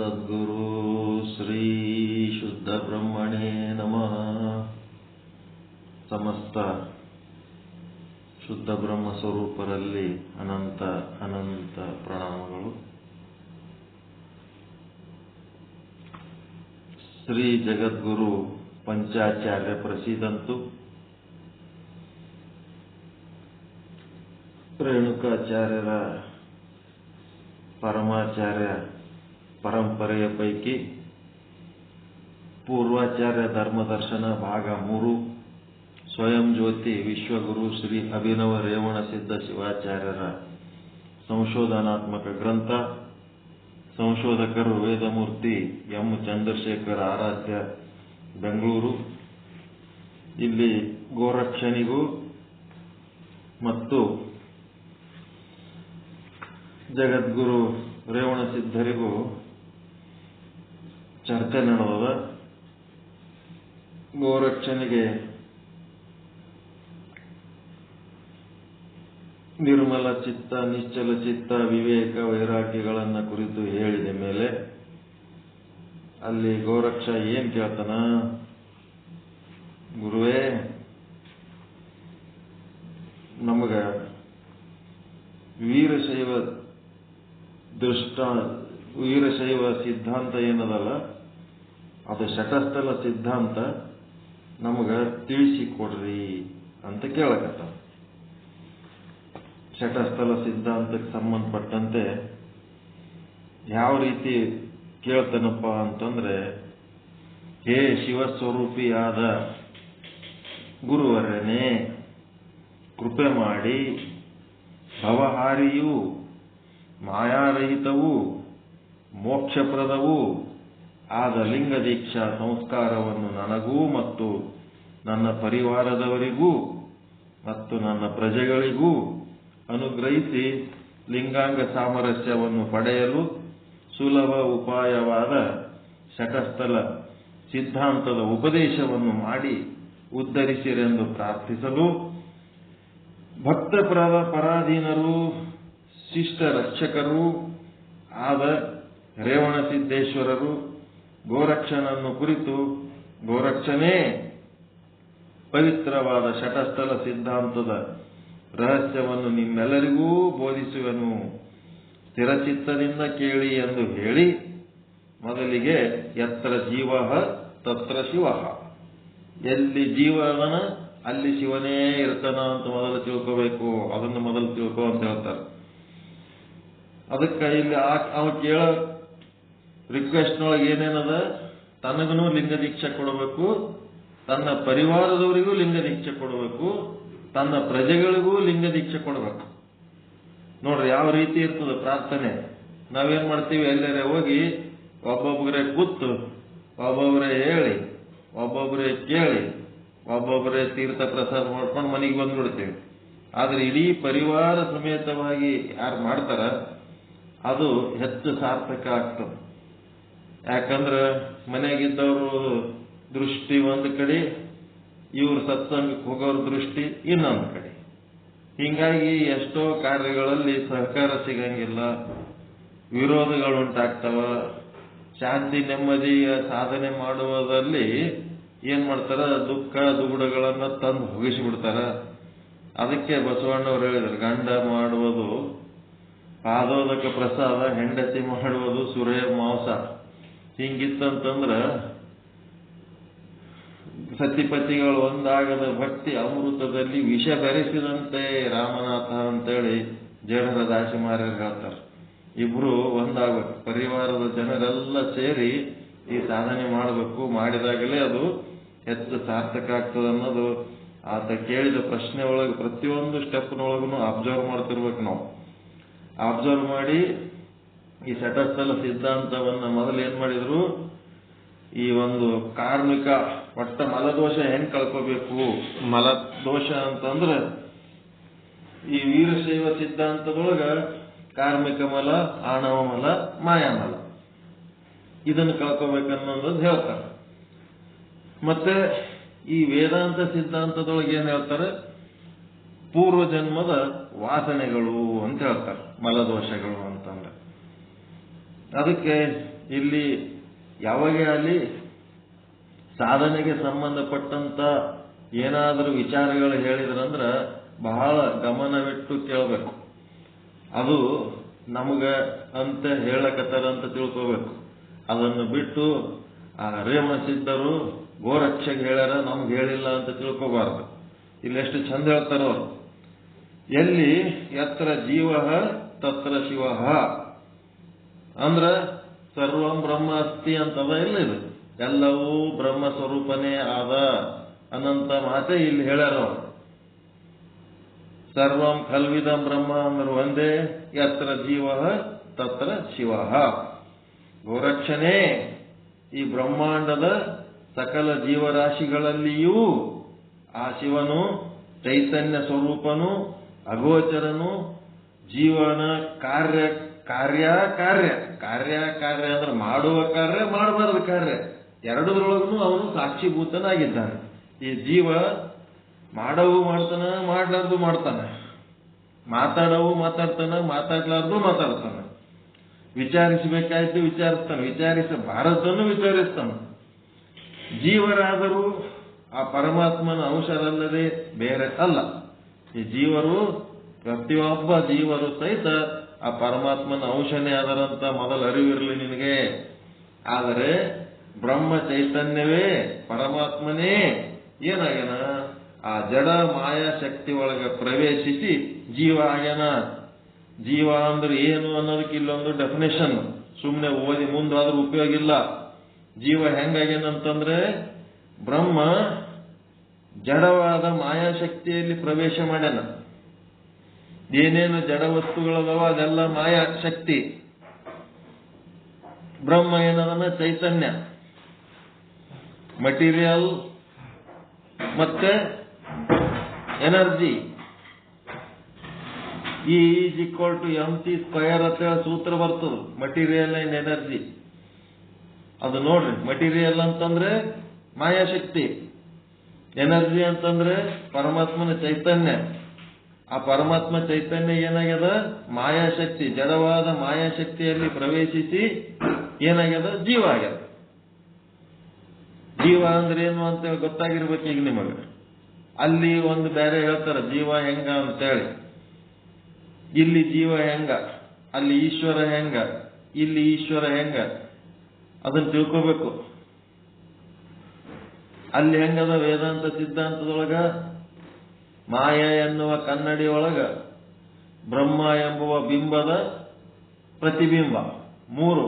ಸದ್ಗುರು ಶ್ರೀ ಶುದ್ಧ ಬ್ರಹ್ಮಣೇ ನಮಃ. ಸಮಸ್ತ ಶುದ್ಧ ಬ್ರಹ್ಮ ಸ್ವರೂಪರಲ್ಲಿ ಅನಂತ ಅನಂತ ಪ್ರಣಾಮಗಳು. ಶ್ರೀ ಜಗದ್ಗುರು ಪಂಚಾಚಾರ್ಯ ಪ್ರಸಿದ್ಧಂತು ರೇಣುಕಾಚಾರ್ಯರ ಪರಮಾಚಾರ್ಯ ಪರಂಪರೆಯ ಪೈಕಿ ಪೂರ್ವಾಚಾರ್ಯ ಧರ್ಮದರ್ಶನ ಭಾಗ 3 ಸ್ವಯಂ ಜ್ಯೋತಿ ವಿಶ್ವಗುರು ಶ್ರೀ ಅಭಿನವ ರೇವಣ ಸಿದ್ಧ ಶಿವಾಚಾರ್ಯರ ಸಂಶೋಧನಾತ್ಮಕ ಗ್ರಂಥ. ಸಂಶೋಧಕರು ವೇದಮೂರ್ತಿ ಎಂ ಚಂದ್ರಶೇಖರ್ ಆರಾಧ್ಯ, ಬೆಂಗಳೂರು. ಇಲ್ಲಿ ಗೋರಕ್ಷಣಿಗೂ ಮತ್ತು ಜಗದ್ಗುರು ರೇವಣ ಸಿದ್ಧರಿಗೂ ಚರ್ಚೆ ನಡೆದ. ಗೋರಕ್ಷಣಿಗೆ ನಿರ್ಮಲ ಚಿತ್ತ, ನಿಶ್ಚಲ ಚಿತ್ತ, ವಿವೇಕ, ವೈರಾಗ್ಯಗಳನ್ನು ಕುರಿತು ಹೇಳಿದ ಮೇಲೆ ಅಲ್ಲಿ ಗೋರಕ್ಷ ಏನ್ ಕೇಳ್ತಾನ, ಗುರುವೇ ನಮಗ ವೀರಶೈವ ಸಿದ್ಧಾಂತ ಏನದಲ್ಲ, ಅದು ಶಟಸ್ಥಲ ಸಿದ್ಧಾಂತ ನಮಗ ತಿಳಿಸಿಕೊಡ್ರಿ ಅಂತ ಕೇಳಕತ್ತ. ಶಟಸ್ಥಲ ಸಿದ್ಧಾಂತಕ್ಕೆ ಸಂಬಂಧಪಟ್ಟಂತೆ ಯಾವ ರೀತಿ ಕೇಳ್ತಾನಪ್ಪ ಅಂತಂದ್ರೆ, ಹೇ ಶಿವಸ್ವರೂಪಿಯಾದ ಗುರುವರನೇ, ಕೃಪೆ ಮಾಡಿ ಭವಹಾರಿಯೂ ಮಾಯಾರಹಿತವೂ ಮೋಕ್ಷಪ್ರದವೂ ಆದ ಲಿಂಗ ದೀಕ್ಷಾ ಸಂಸ್ಕಾರವನ್ನು ನನಗೂ ಮತ್ತು ನನ್ನ ಪರಿವಾರದವರಿಗೂ ಮತ್ತು ನನ್ನ ಪ್ರಜೆಗಳಿಗೂ ಅನುಗ್ರಹಿಸಿ ಲಿಂಗಾಂಗ ಸಾಮರಸ್ಯವನ್ನು ಪಡೆಯಲು ಸುಲಭ ಉಪಾಯವಾದ ಶಟಸ್ಥಲ ಸಿದ್ಧಾಂತದ ಉಪದೇಶವನ್ನು ಮಾಡಿ ಉದ್ಧರಿಸಿರೆಂದು ಪ್ರಾರ್ಥಿಸಲು, ಭಕ್ತ ಪರಾಧೀನರು ಶಿಷ್ಟ ರಕ್ಷಕರೂ ಆದ ರೇವಣ ಸಿದ್ದೇಶ್ವರರು ಗೋರಕ್ಷನನ್ನು ಕುರಿತು, ಗೋರಕ್ಷನೇ ಪವಿತ್ರವಾದ ಶಟಸ್ಥಲ ಸಿದ್ಧಾಂತದ ರಹಸ್ಯವನ್ನು ನಿಮ್ಮೆಲ್ಲರಿಗೂ ಬೋಧಿಸುವೆನು, ಸ್ಥಿರಚಿತ್ತದಿಂದ ಕೇಳಿ ಎಂದು ಹೇಳಿ, ಮೊದಲಿಗೆ ಯತ್ರ ಜೀವ ತತ್ರ ಶಿವ, ಎಲ್ಲಿ ಜೀವ ಅದನ ಅಲ್ಲಿ ಶಿವನೇ ಇರ್ತಾನ ಅಂತ ಮೊದಲು ತಿಳ್ಕೋಬೇಕು, ಅದನ್ನು ಮೊದಲು ತಿಳ್ಕೊ ಅಂತ ಹೇಳ್ತಾರೆ. ಅದಕ್ಕೆ ಇಲ್ಲಿ ಅವ ಕೇಳೋ ರಿಕ್ವೆಸ್ಟ್ನೊಳಗೆ ಏನೇನದ, ತನಗೂ ಲಿಂಗ ದೀಕ್ಷೆ ಕೊಡಬೇಕು, ತನ್ನ ಪರಿವಾರದವರಿಗೂ ಲಿಂಗ ದೀಕ್ಷೆ ಕೊಡಬೇಕು, ತನ್ನ ಪ್ರಜೆಗಳಿಗೂ ಲಿಂಗ ದೀಕ್ಷೆ ಕೊಡಬೇಕು. ನೋಡ್ರಿ ಯಾವ ರೀತಿ ಇರ್ತದೆ ಪ್ರಾರ್ಥನೆ. ನಾವೇನ್ ಮಾಡ್ತೀವಿ, ಎಲ್ಲರೇ ಹೋಗಿ ಒಬ್ಬೊಬ್ಬರೇ ಕೂತು, ಒಬ್ಬೊಬ್ಬರೇ ಹೇಳಿ, ಒಬ್ಬೊಬ್ಬರೇ ಕೇಳಿ, ಒಬ್ಬೊಬ್ಬರೇ ತೀರ್ಥ ಪ್ರಸಾದ ಮಾಡ್ಕೊಂಡು ಮನೆಗೆ ಬಂದ್ಬಿಡ್ತೀವಿ. ಆದ್ರೆ ಇಡೀ ಪರಿವಾರ ಸಮೇತವಾಗಿ ಯಾರು ಮಾಡ್ತಾರ ಅದು ಹೆಚ್ಚು ಸಾರ್ಥಕ ಆಗ್ತದೆ. ಯಾಕಂದ್ರೆ ಮನೆಗಿದ್ದವರು ದೃಷ್ಟಿ ಒಂದು ಕಡೆ, ಇವ್ರ ಸತ್ಸಂಗಕ್ಕೆ ಹೋಗೋರ ದೃಷ್ಟಿ ಇನ್ನೊಂದು ಕಡೆ. ಹಿಂಗಾಗಿ ಎಷ್ಟೋ ಕಾರ್ಯಗಳಲ್ಲಿ ಸಹಕಾರ ಸಿಗಂಗಿಲ್ಲ, ವಿರೋಧಗಳುಂಟಾಗ್ತವ. ಶಾಂತಿ ನೆಮ್ಮದಿಯ ಸಾಧನೆ ಮಾಡುವುದರಲ್ಲಿ ಏನ್ ಮಾಡ್ತಾರ, ದುಃಖ ದುಗುಡಗಳನ್ನ ತಂದು ಹೋಗಿಸಿಬಿಡ್ತಾರ. ಅದಕ್ಕೆ ಬಸವಣ್ಣವ್ರು ಹೇಳಿದ್ರು, ಗಂಡ ಮಾಡುವುದು ಪಾದೋದಕ ಪ್ರಸಾದ, ಹೆಂಡತಿ ಮಾಡುವುದು ಸುರೇ ಮಾಂಸ. ಹಿಂಗಿತ್ತಂತಂದ್ರ ಸತಿಪತಿಗಳು ಒಂದಾಗದ ಭಕ್ತಿ ಅಮೃತದಲ್ಲಿ ವಿಷ ಬೆರೆಸಿದಂತೆ ರಾಮನಾಥ ಅಂತೇಳಿ ಜೇಡರ ದಾಸಿಮಾರ್ಯರು ಹೇಳ್ತಾರೆ. ಇಬ್ರು ಒಂದಾಗಬೇಕು, ಪರಿವಾರದ ಜನರೆಲ್ಲ ಸೇರಿ ಈ ಸಾಧನೆ ಮಾಡಬೇಕು. ಮಾಡಿದಾಗಲೇ ಅದು ಹೆಚ್ಚು ಸಾರ್ಥಕ ಆಗ್ತದೆ ಅನ್ನೋದು ಆತ ಕೇಳಿದ ಪ್ರಶ್ನೆ ಒಳಗೆ ಪ್ರತಿಯೊಂದು ಸ್ಟೆಪ್ನೊಳಗೂ ಅಬ್ಸರ್ವ್ ಮಾಡ್ತಿರ್ಬೇಕು. ನಾವು ಅಬ್ಸರ್ವ್ ಮಾಡಿ ಈ ಶಟಸ್ಥಲ ಸಿದ್ಧಾಂತವನ್ನ ಮೊದಲು ಏನ್ ಮಾಡಿದ್ರು, ಈ ಒಂದು ಕಾರ್ಮಿಕ ಒಟ್ಟ ಮಲದೋಷ ಹೆಂಗ್ ಕಳ್ಕೋಬೇಕು. ಮಲದೋಷ ಅಂತಂದ್ರೆ ಈ ವೀರಶೈವ ಸಿದ್ಧಾಂತದೊಳಗ ಕಾರ್ಮಿಕ ಮಲ, ಆಣವ ಮಲ, ಮಾಯಾಮಲ, ಇದನ್ನು ಕಳ್ಕೋಬೇಕನ್ನೋದು ಹೇಳ್ತಾರೆ. ಮತ್ತೆ ಈ ವೇದಾಂತ ಸಿದ್ಧಾಂತದೊಳಗೆ ಏನ್ ಹೇಳ್ತಾರೆ, ಪೂರ್ವ ಜನ್ಮದ ವಾಸನೆಗಳು ಅಂತ ಹೇಳ್ತಾರೆ, ಮಲದೋಷಗಳು ಅಂತಂದ್ರೆ. ಅದಕ್ಕೆ ಇಲ್ಲಿ ಯಾವಾಗ ಅಲ್ಲಿ ಸಾಧನೆಗೆ ಸಂಬಂಧಪಟ್ಟಂತ ಏನಾದರೂ ವಿಚಾರಗಳು ಹೇಳಿದ್ರಂದ್ರ ಬಹಳ ಗಮನವಿಟ್ಟು ಕೇಳಬೇಕು. ಅದು ನಮಗ ಅಂತ ಹೇಳಕತ್ತಾರ ಅಂತ ತಿಳ್ಕೋಬೇಕು. ಅದನ್ನು ಬಿಟ್ಟು ಆ ರೇವಣ ಸಿದ್ಧರು ಗೋರಕ್ಷಗೆ ಹೇಳ್ಯಾರ ನಮ್ಗೆ ಹೇಳಿಲ್ಲ ಅಂತ ತಿಳ್ಕೋಬಾರ್ದು. ಇಲ್ಲೆಷ್ಟು ಚಂದ ಹೇಳ್ತಾರ ಅವರು, ಎಲ್ಲಿ ಯತ್ರ ಜೀವ ತತ್ರ ಶಿವ ಅಂದ್ರ ಸರ್ವಂ ಬ್ರಹ್ಮ ಅಸ್ತಿ ಅಂತದ ಇಲ್ಲ, ಇದು ಎಲ್ಲವೂ ಬ್ರಹ್ಮ ಸ್ವರೂಪನೇ ಆದ ಅನ್ನಂತ ಮಾತೆ ಇಲ್ಲಿ ಹೇಳ್ಯಾರ ಅವರು. ಸರ್ವಂ ಕಲ್ವಿದಂ ಬ್ರಹ್ಮ ಅಂದ್ರೆ ಒಂದೇ, ಯತ್ರ ಜೀವ ತತ್ರ ಶಿವ. ಗೋರಕ್ಷನೇ ಈ ಬ್ರಹ್ಮಾಂಡದ ಸಕಲ ಜೀವರಾಶಿಗಳಲ್ಲಿಯೂ ಆ ಶಿವನು ಚೈತನ್ಯ ಸ್ವರೂಪನು, ಅಗೋಚರನು, ಜೀವನ ಕಾರ್ಯ ಕಾರ್ಯ ಕಾರ್ಯ ಕಾರ್ಯ ಕಾರ್ಯ ಅಂದ್ರೆ ಮಾಡುವ ಕಾರ್ಯ, ಮಾಡಬಾರದು ಕಾರ್ಯ, ಎರಡರೊಳಗೂ ಅವನು ಸಾಕ್ಷಿಭೂತನಾಗಿದ್ದಾನೆ. ಈ ಜೀವ ಮಾಡವು ಮಾಡ್ತಾನ, ಮಾಡ್ಲಾರ್ದು ಮಾಡ್ತಾನೆ, ಮಾತಾಡವು ಮಾತಾಡ್ತಾನ, ಮಾತಾಡ್ಲಾರ್ದು ಮಾತಾಡ್ತಾನೆ, ವಿಚಾರಿಸಬೇಕಾಯ್ತು ವಿಚಾರಿಸ್ತಾನೆ, ವಿಚಾರಿಸಬಾರದನ್ನು ವಿಚಾರಿಸ್ತಾನೆ. ಜೀವರಾದರೂ ಆ ಪರಮಾತ್ಮನ ಅಂಶರಲ್ಲದೆ ಬೇರೆ ಅಲ್ಲ. ಈ ಜೀವರು ಪ್ರತಿಯೊಬ್ಬ ಜೀವರು ಸಹಿತ ಆ ಪರಮಾತ್ಮನ ಅಂಶನೇ ಅದರಂತ ಮೊದಲು ಅರಿವಿರಲಿ ನಿನಗೆ. ಆದರೆ ಬ್ರಹ್ಮ ಚೈತನ್ಯವೇ ಪರಮಾತ್ಮನೇ ಏನಾಗ್ಯಾನ, ಆ ಜಡ ಮಾಯಾ ಶಕ್ತಿ ಒಳಗೆ ಪ್ರವೇಶಿಸಿ ಜೀವ ಆಗ್ಯಾನ. ಜೀವ ಅಂದ್ರೆ ಏನು ಅನ್ನೋದಕ್ಕೆ ಇಲ್ಲೊಂದು ಡೆಫಿನೇಷನ್, ಸುಮ್ಮನೆ ಓದಿ ಮುಂದಾದ್ರೂ ಉಪಯೋಗ ಇಲ್ಲ. ಜೀವ ಹೆಂಗಾಗ್ಯಾನಂತಂದ್ರೆ ಬ್ರಹ್ಮ ಜಡವಾದ ಮಾಯಾಶಕ್ತಿಯಲ್ಲಿ ಪ್ರವೇಶ ಮಾಡ್ಯಾನ. ಏನೇನು ಜಡ ವಸ್ತುಗಳದವ ಅದೆಲ್ಲ ಮಾಯಾಶಕ್ತಿ. ಬ್ರಹ್ಮ ಏನದನ್ನ ಚೈತನ್ಯ, ಮಟೀರಿಯಲ್ ಮತ್ತೆ energy. Is equal to mc² ಅಂತ ಸೂತ್ರ ಬರ್ತದೆ. ಮಟೀರಿಯಲ್ ಅಂಡ್ ಎನರ್ಜಿ ಅದು ನೋಡ್ರಿ. ಮಟೀರಿಯಲ್ ಅಂತಂದ್ರೆ ಮಾಯಾಶಕ್ತಿ, ಎನರ್ಜಿ ಅಂತಂದ್ರೆ ಪರಮಾತ್ಮನ ಚೈತನ್ಯ. ಆ ಪರಮಾತ್ಮ ಚೈತನ್ಯ ಏನಾಗ್ಯದ, ಮಾಯಾಶಕ್ತಿ, ಜಡವಾದ ಮಾಯಾಶಕ್ತಿಯಲ್ಲಿ ಪ್ರವೇಶಿಸಿ ಏನಾಗ್ಯದ, ಜೀವ ಆಗ್ಯದ. ಜೀವ ಅಂದ್ರೆ ಏನು ಅಂತ ಗೊತ್ತಾಗಿರ್ಬೇಕು ಈಗ ನಿಮಗೆ. ಅಲ್ಲಿ ಒಂದು ಬೇರೆ ಹೇಳ್ತಾರ ಜೀವ ಹೆಂಗ ಅಂತೇಳಿ. ಇಲ್ಲಿ ಜೀವ ಹೆಂಗ, ಅಲ್ಲಿ ಈಶ್ವರ ಹೆಂಗ, ಇಲ್ಲಿ ಈಶ್ವರ ಹೆಂಗ, ಅದನ್ನ ತಿಳ್ಕೋಬೇಕು. ಅಲ್ಲಿ ಹೆಂಗದ ವೇದಾಂತ ಸಿದ್ಧಾಂತದೊಳಗ ಮಾಯ ಎನ್ನುವ ಕನ್ನಡಿ ಒಳಗ ಬ್ರಹ್ಮ ಎಂಬುವ ಬಿಂಬದ ಪ್ರತಿಬಿಂಬ ಮೂರು.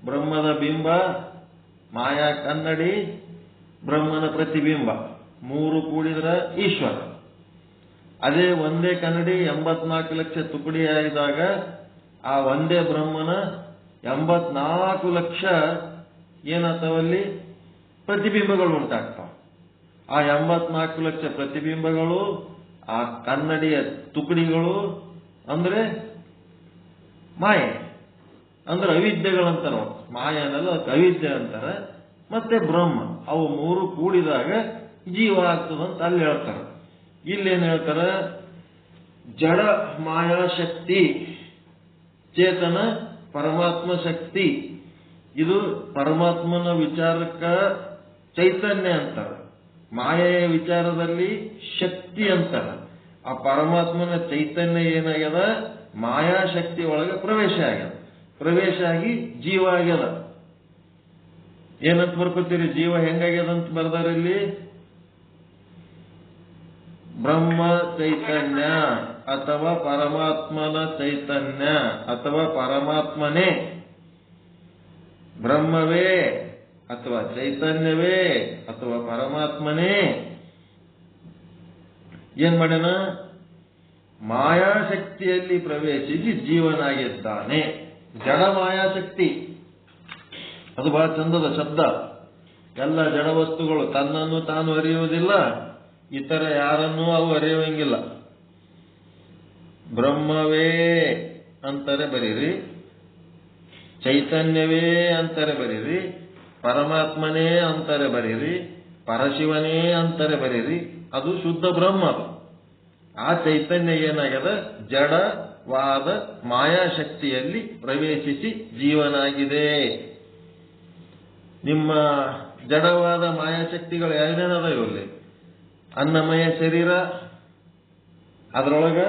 ಬ್ರಹ್ಮದ ಬಿಂಬ, ಮಾಯಾ ಕನ್ನಡಿ, ಬ್ರಹ್ಮನ ಪ್ರತಿಬಿಂಬ ಮೂರು ಕೂಡಿದ್ರ ಈಶ್ವರ. ಅದೇ ಒಂದೇ ಕನ್ನಡಿ 84 ಲಕ್ಷ ತುಕಡಿ ಆದಾಗ ಆ ಒಂದೇ ಬ್ರಹ್ಮನ 84 ಲಕ್ಷ ಏನಾಗ್ತಾವಲ್ಲಿ ಪ್ರತಿಬಿಂಬಗಳು ಉಂಟಾಗ್ತಾವ. ಆ 84 ಲಕ್ಷ ಪ್ರತಿಬಿಂಬಗಳು ಆ ಕನ್ನಡಿಯ ತುಕಡಿಗಳು ಅಂದ್ರೆ ಮಾಯೆ, ಅಂದ್ರೆ ಅವಿದ್ಯೆಗಳಂತಾರ. ಮಾಯನಲ್ಲ, ಅವಿದ್ಯೆ ಅಂತಾರೆ. ಮತ್ತೆ ಬ್ರಹ್ಮ, ಅವು ಮೂರು ಕೂಡಿದಾಗ ಜೀವ ಆಗ್ತದಂತ ಅಲ್ಲಿ ಹೇಳ್ತಾರೆ. ಇಲ್ಲೇನ್ ಹೇಳ್ತಾರೆ, ಜಡ ಮಾಯಾಶಕ್ತಿ, ಚೇತನ ಪರಮಾತ್ಮ ಶಕ್ತಿ. ಇದು ಪರಮಾತ್ಮನ ವಿಚಾರಕ್ಕ ಚೈತನ್ಯ ಅಂತಾರೆ, ಮಾಯೆಯ ವಿಚಾರದಲ್ಲಿ ಶಕ್ತಿ ಅಂತಾರೆ. ಆ ಪರಮಾತ್ಮನ ಚೈತನ್ಯ ಏನಾಗ್ಯದ, ಮಾಯಾಶಕ್ತಿ ಒಳಗೆ ಪ್ರವೇಶ ಆಗ್ಯದ. ಪ್ರವೇಶ ಆಗಿ ಜೀವ ಆಗ್ಯದ. ಏನಂತ ಬರ್ಕೋತೀರಿ, ಜೀವ ಹೆಂಗಾಗ್ಯದಂತ ಬರ್ದಾರ ಇಲ್ಲಿ, ಬ್ರಹ್ಮ ಚೈತನ್ಯ ಅಥವಾ ಪರಮಾತ್ಮನ ಚೈತನ್ಯ ಅಥವಾ ಪರಮಾತ್ಮನೇ, ಬ್ರಹ್ಮವೇ ಅಥವಾ ಚೈತನ್ಯವೇ ಅಥವಾ ಪರಮಾತ್ಮನೇ ಏನ್ ಮಾಡ್ಯಾನ, ಮಾಯಾಶಕ್ತಿಯಲ್ಲಿ ಪ್ರವೇಶಿಸಿ ಜೀವನಾಗಿದ್ದಾನೆ. ಜಡ ಮಾಯಾಶಕ್ತಿ ಅದು ಬಹಳ ಚಂದದ ಶಬ್ದ. ಎಲ್ಲ ಜಡ ವಸ್ತುಗಳು ತನ್ನನ್ನು ತಾನು ಅರಿಯುವುದಿಲ್ಲ, ಇತರ ಯಾರನ್ನೂ ಅವು ಅರಿಯುವಂಗಿಲ್ಲ. ಬ್ರಹ್ಮವೇ ಅಂತಾರೆ ಬರೀರಿ, ಚೈತನ್ಯವೇ ಅಂತಾರೆ ಬರೀರಿ, ಪರಮಾತ್ಮನೇ ಅಂತಾರೆ ಬರೀರಿ, ಪರಶಿವನೇ ಅಂತಾರೆ ಬರೀರಿ. ಅದು ಶುದ್ಧ ಬ್ರಹ್ಮ. ಆ ಚೈತನ್ಯ ಏನಾಗ್ಯದ, ಜಡವಾದ ಮಾಯಾಶಕ್ತಿಯಲ್ಲಿ ಪ್ರವೇಶಿಸಿ ಜೀವನಾಗಿದೆ ನಿಮ್ಮ ಜಡವಾದ ಮಾಯಾಶಕ್ತಿಗಳು ಏನೇನದ ಇವಲ್ಲಿ? ಅನ್ನಮಯ ಶರೀರ, ಅದರೊಳಗ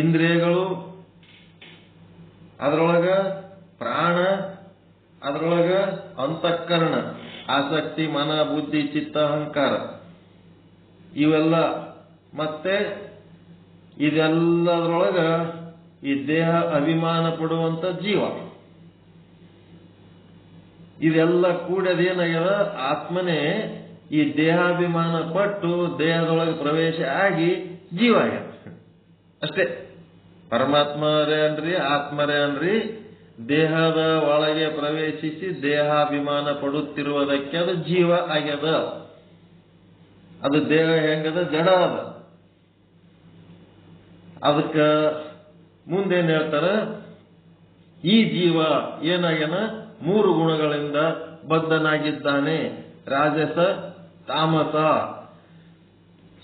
ಇಂದ್ರಿಯಗಳು, ಅದರೊಳಗ ಪ್ರಾಣ, ಅದರೊಳಗ ಅಂತಃಕರಣ, ಆಸಕ್ತಿ, ಮನ, ಬುದ್ಧಿ, ಚಿತ್ತ, ಅಹಂಕಾರ ಇವೆಲ್ಲ. ಮತ್ತೆ ಇದೆಲ್ಲದರೊಳಗ ಈ ದೇಹ ಅಭಿಮಾನ ಪಡುವಂತ ಜೀವ. ಇದೆಲ್ಲ ಕೂಡದೇನಾಗ್ಯದ, ಆತ್ಮನೇ ಈ ದೇಹಾಭಿಮಾನ ಪಟ್ಟು ದೇಹದೊಳಗೆ ಪ್ರವೇಶ ಆಗಿ ಜೀವ ಆಗ್ಯದ ಅಷ್ಟೇ. ಪರಮಾತ್ಮರೇ ಅನ್ರಿ, ಆತ್ಮರೇ ಅನ್ರಿ, ದೇಹದ ಒಳಗೆ ಪ್ರವೇಶಿಸಿ ದೇಹಾಭಿಮಾನ ಪಡುತ್ತಿರುವುದಕ್ಕೆ ಅದು ಜೀವ ಆಗ್ಯದ. ಅದು ದೇಹ ಹೆಂಗದ? ಜಡ ಅದ. ಅದಕ್ಕ ಮುಂದೇನ್ ಹೇಳ್ತಾರ? ಈ ಜೀವ ಏನಾಗ್ಯಾನ? 3 ಗುಣಗಳಿಂದ ಬದ್ಧನಾಗಿದ್ದಾನೆ. ರಾಜಸ, ತಾಮಸ.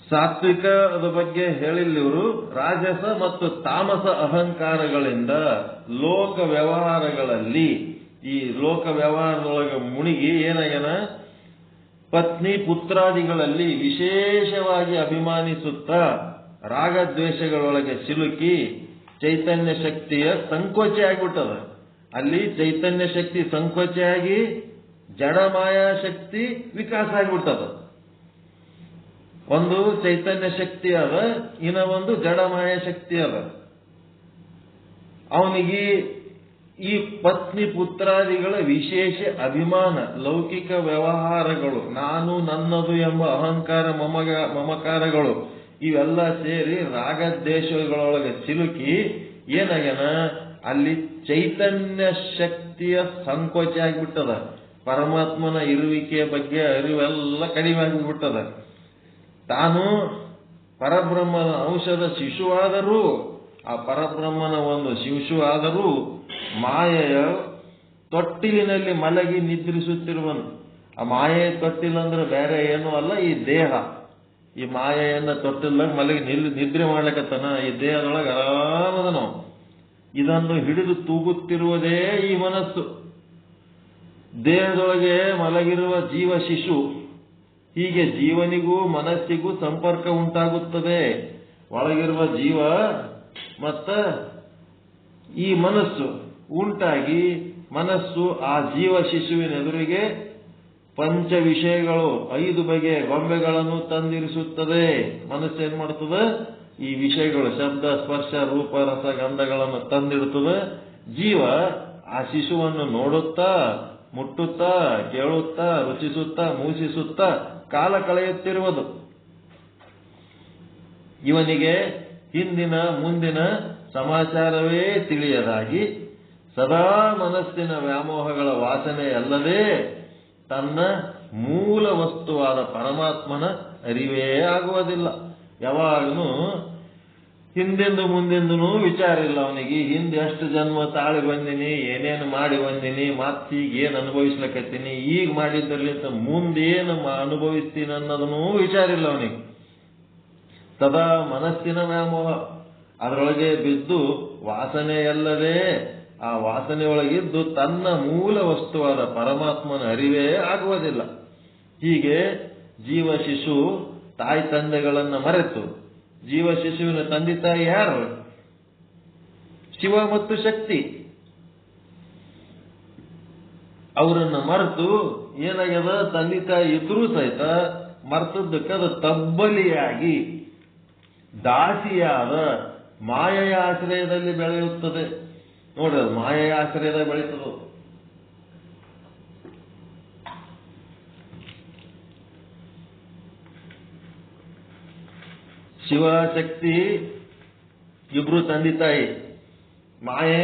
ಸಾತ್ವಿಕದ ಬಗ್ಗೆ ಹೇಳಿಲ್ಲ ಇವರು. ರಾಜಸ ಮತ್ತು ತಾಮಸ ಅಹಂಕಾರಗಳಿಂದ ಲೋಕ ವ್ಯವಹಾರಗಳಲ್ಲಿ, ಈ ಲೋಕ ವ್ಯವಹಾರದೊಳಗೆ ಮುಳುಗಿ ಏನಾಗ್ಯಾನ? ಪತ್ನಿ ಪುತ್ರಾದಿಗಳಲ್ಲಿ ವಿಶೇಷವಾಗಿ ಅಭಿಮಾನಿಸುತ್ತಾ ರಾಗದ್ವೇಷಗಳೊಳಗೆ ಸಿಲುಕಿ ಚೈತನ್ಯ ಶಕ್ತಿಯ ಸಂಕೋಚ ಆಗಿಬಿಟ್ಟದ. ಅಲ್ಲಿ ಚೈತನ್ಯ ಶಕ್ತಿ ಸಂಕೋಚ ಆಗಿ ಜಡಮಾಯಾ ಶಕ್ತಿ ವಿಕಾಸ ಆಗಿಬಿಟ್ಟದ. ಒಂದು ಚೈತನ್ಯ ಶಕ್ತಿ ಅದ, ಇನ್ನ ಒಂದು ಜಡಮಾಯಾ ಶಕ್ತಿ ಅದ. ಅವನಿಗೆ ಈ ಪತ್ನಿ ಪುತ್ರಾದಿಗಳ ವಿಶೇಷ ಅಭಿಮಾನ, ಲೌಕಿಕ ವ್ಯವಹಾರಗಳು, ನಾನು ನನ್ನದು ಎಂಬ ಅಹಂಕಾರ, ಮಮಕಾರಗಳು ಇವೆಲ್ಲ ಸೇರಿ ರಾಗದ್ವೇಷಗಳೊಳಗೆ ಸಿಲುಕಿ ಏನಾಗ್ಯಾನ? ಅಲ್ಲಿ ಚೈತನ್ಯ ಶಕ್ತಿಯ ಸಂಕೋಚ ಆಗಿಬಿಟ್ಟದ. ಪರಮಾತ್ಮನ ಇರುವಿಕೆಯ ಬಗ್ಗೆ ಅರಿವೆಲ್ಲ ಕಡಿಮೆ ಆಗಿಬಿಟ್ಟದ. ತಾನು ಪರಬ್ರಹ್ಮನ ಅಂಶದ ಶಿಶುವಾದರೂ, ಆ ಪರಬ್ರಹ್ಮನ ಒಂದು ಶಿಶು ಆದರೂ ಮಾಯೆಯ ತೊಟ್ಟಿಲಿನಲ್ಲಿ ಮಲಗಿ ನಿದ್ರಿಸುತ್ತಿರುವನು. ಆ ಮಾಯೆಯ ತೊಟ್ಟಿಲಂದ್ರೆ ಬೇರೆ ಏನೂ ಅಲ್ಲ, ಈ ದೇಹ. ಈ ಮಾಯೆಯನ್ನ ತೊಟ್ಟಿಲ್ದಾಗ ಮಲಗಿ ನಿದ್ರೆ ಮಾಡ್ಲಿಕ್ಕತ್ತಾನ. ಈ ದೇಹದೊಳಗೆ ಆರಾಮದ ನಾವು. ಇದನ್ನು ಹಿಡಿದು ತೂಗುತ್ತಿರುವುದೇ ಈ ಮನಸ್ಸು. ದೇಹದೊಳಗೆ ಮಲಗಿರುವ ಜೀವ ಶಿಶು. ಹೀಗೆ ಜೀವನಿಗೂ ಮನಸ್ಸಿಗೂ ಸಂಪರ್ಕ ಉಂಟಾಗುತ್ತದೆ. ಒಳಗಿರುವ ಜೀವ ಮತ್ತ ಈ ಮನಸ್ಸು ಉಂಟಾಗಿ ಮನಸ್ಸು ಆ ಜೀವ ಶಿಶುವಿನ ಎದುರಿಗೆ ಪಂಚ ವಿಷಯಗಳು, 5 ಬಗೆಯ ಗೊಂಬೆಗಳನ್ನು ತಂದಿರಿಸುತ್ತದೆ. ಮನಸ್ಸು ಏನ್ ಮಾಡ್ತದೆ? ಈ ವಿಷಯಗಳು, ಶಬ್ದ, ಸ್ಪರ್ಶ, ರೂಪ, ರಸ, ಗಂಧಗಳನ್ನು ತಂದಿಡುತ್ತದೆ. ಜೀವ ಆ ಶಿಶುವನ್ನು ನೋಡುತ್ತಾ, ಮುಟ್ಟುತ್ತಾ, ಕೇಳುತ್ತಾ, ರುಚಿಸುತ್ತಾ, ಮೂಸಿಸುತ್ತಾ ಕಾಲ ಕಳೆಯುತ್ತಿರುವುದು. ಇವನಿಗೆ ಹಿಂದಿನ ಮುಂದಿನ ಸಮಾಚಾರವೇ ತಿಳಿಯದಾಗಿ ಸದಾ ಮನಸ್ಸಿನ ವ್ಯಾಮೋಹಗಳ ವಾಸನೆಯಲ್ಲದೆ ತನ್ನ ಮೂಲ ವಸ್ತುವಾದ ಪರಮಾತ್ಮನ ಅರಿವೇ ಆಗುವುದಿಲ್ಲ. ಯಾವಾಗಲೂ ಹಿಂದೆಂದು ಮುಂದೆಂದೂ ವಿಚಾರ ಇಲ್ಲ ಅವನಿಗೆ. ಹಿಂದೆ ಎಷ್ಟು ಜನ್ಮ ತಾಳಿ ಬಂದಿನಿ, ಏನೇನು ಮಾಡಿ ಬಂದಿನಿ, ಮತ್ತೀಗ ಏನು ಅನುಭವಿಸ್ಲಕತ್ತೀನಿ, ಈಗ ಮಾಡಿದ್ದರ್ಲಿಂತ ಮುಂದೇನು ಅನುಭವಿಸ್ತೀನಿ ಅನ್ನೋದನ್ನೂ ವಿಚಾರ ಇಲ್ಲ ಅವನಿಗೆ. ಸದಾ ಮನಸ್ಸಿನ ವ್ಯಾಮೋಹ, ಅದರೊಳಗೆ ಬಿದ್ದು ವಾಸನೆಯಲ್ಲದೆ ಆ ವಾಸನೆಯೊಳಗಿದ್ದು ತನ್ನ ಮೂಲ ವಸ್ತುವಾದ ಪರಮಾತ್ಮನ ಅರಿವೇ ಆಗುವುದಿಲ್ಲ. ಹೀಗೆ ಜೀವ ಶಿಶು ತಾಯಿ ತಂದೆಗಳನ್ನ ಮರೆತು, ಜೀವ ಶಿಶುವಿನ ತಂದೆ ತಾಯಿ ಯಾರು? ಶಿವ ಮತ್ತು ಶಕ್ತಿ. ಅವರನ್ನ ಮರೆತು ಏನಾಗ್ಯದ? ತಂದೆ ತಾಯಿ ಇದ್ರೂ ಸಹಿತ ಮರ್ತದ್ದಕ್ಕದ ತಬ್ಬಲಿಯಾಗಿ ದಾಸಿಯಾದ ಮಾಯೆಯ ಆಶ್ರಯದಲ್ಲಿ ಬೆಳೆಯುತ್ತದೆ. ನೋಡ್ರಿ, ಅದು ಮಾಯೆಯ ಆಶ್ರಯದಲ್ಲಿ ಬೆಳೀತದ. ಶಿವ ಶಕ್ತಿ ಇಬ್ರು ತಂದೆ ತಾಯಿ. ಮಾಯೆ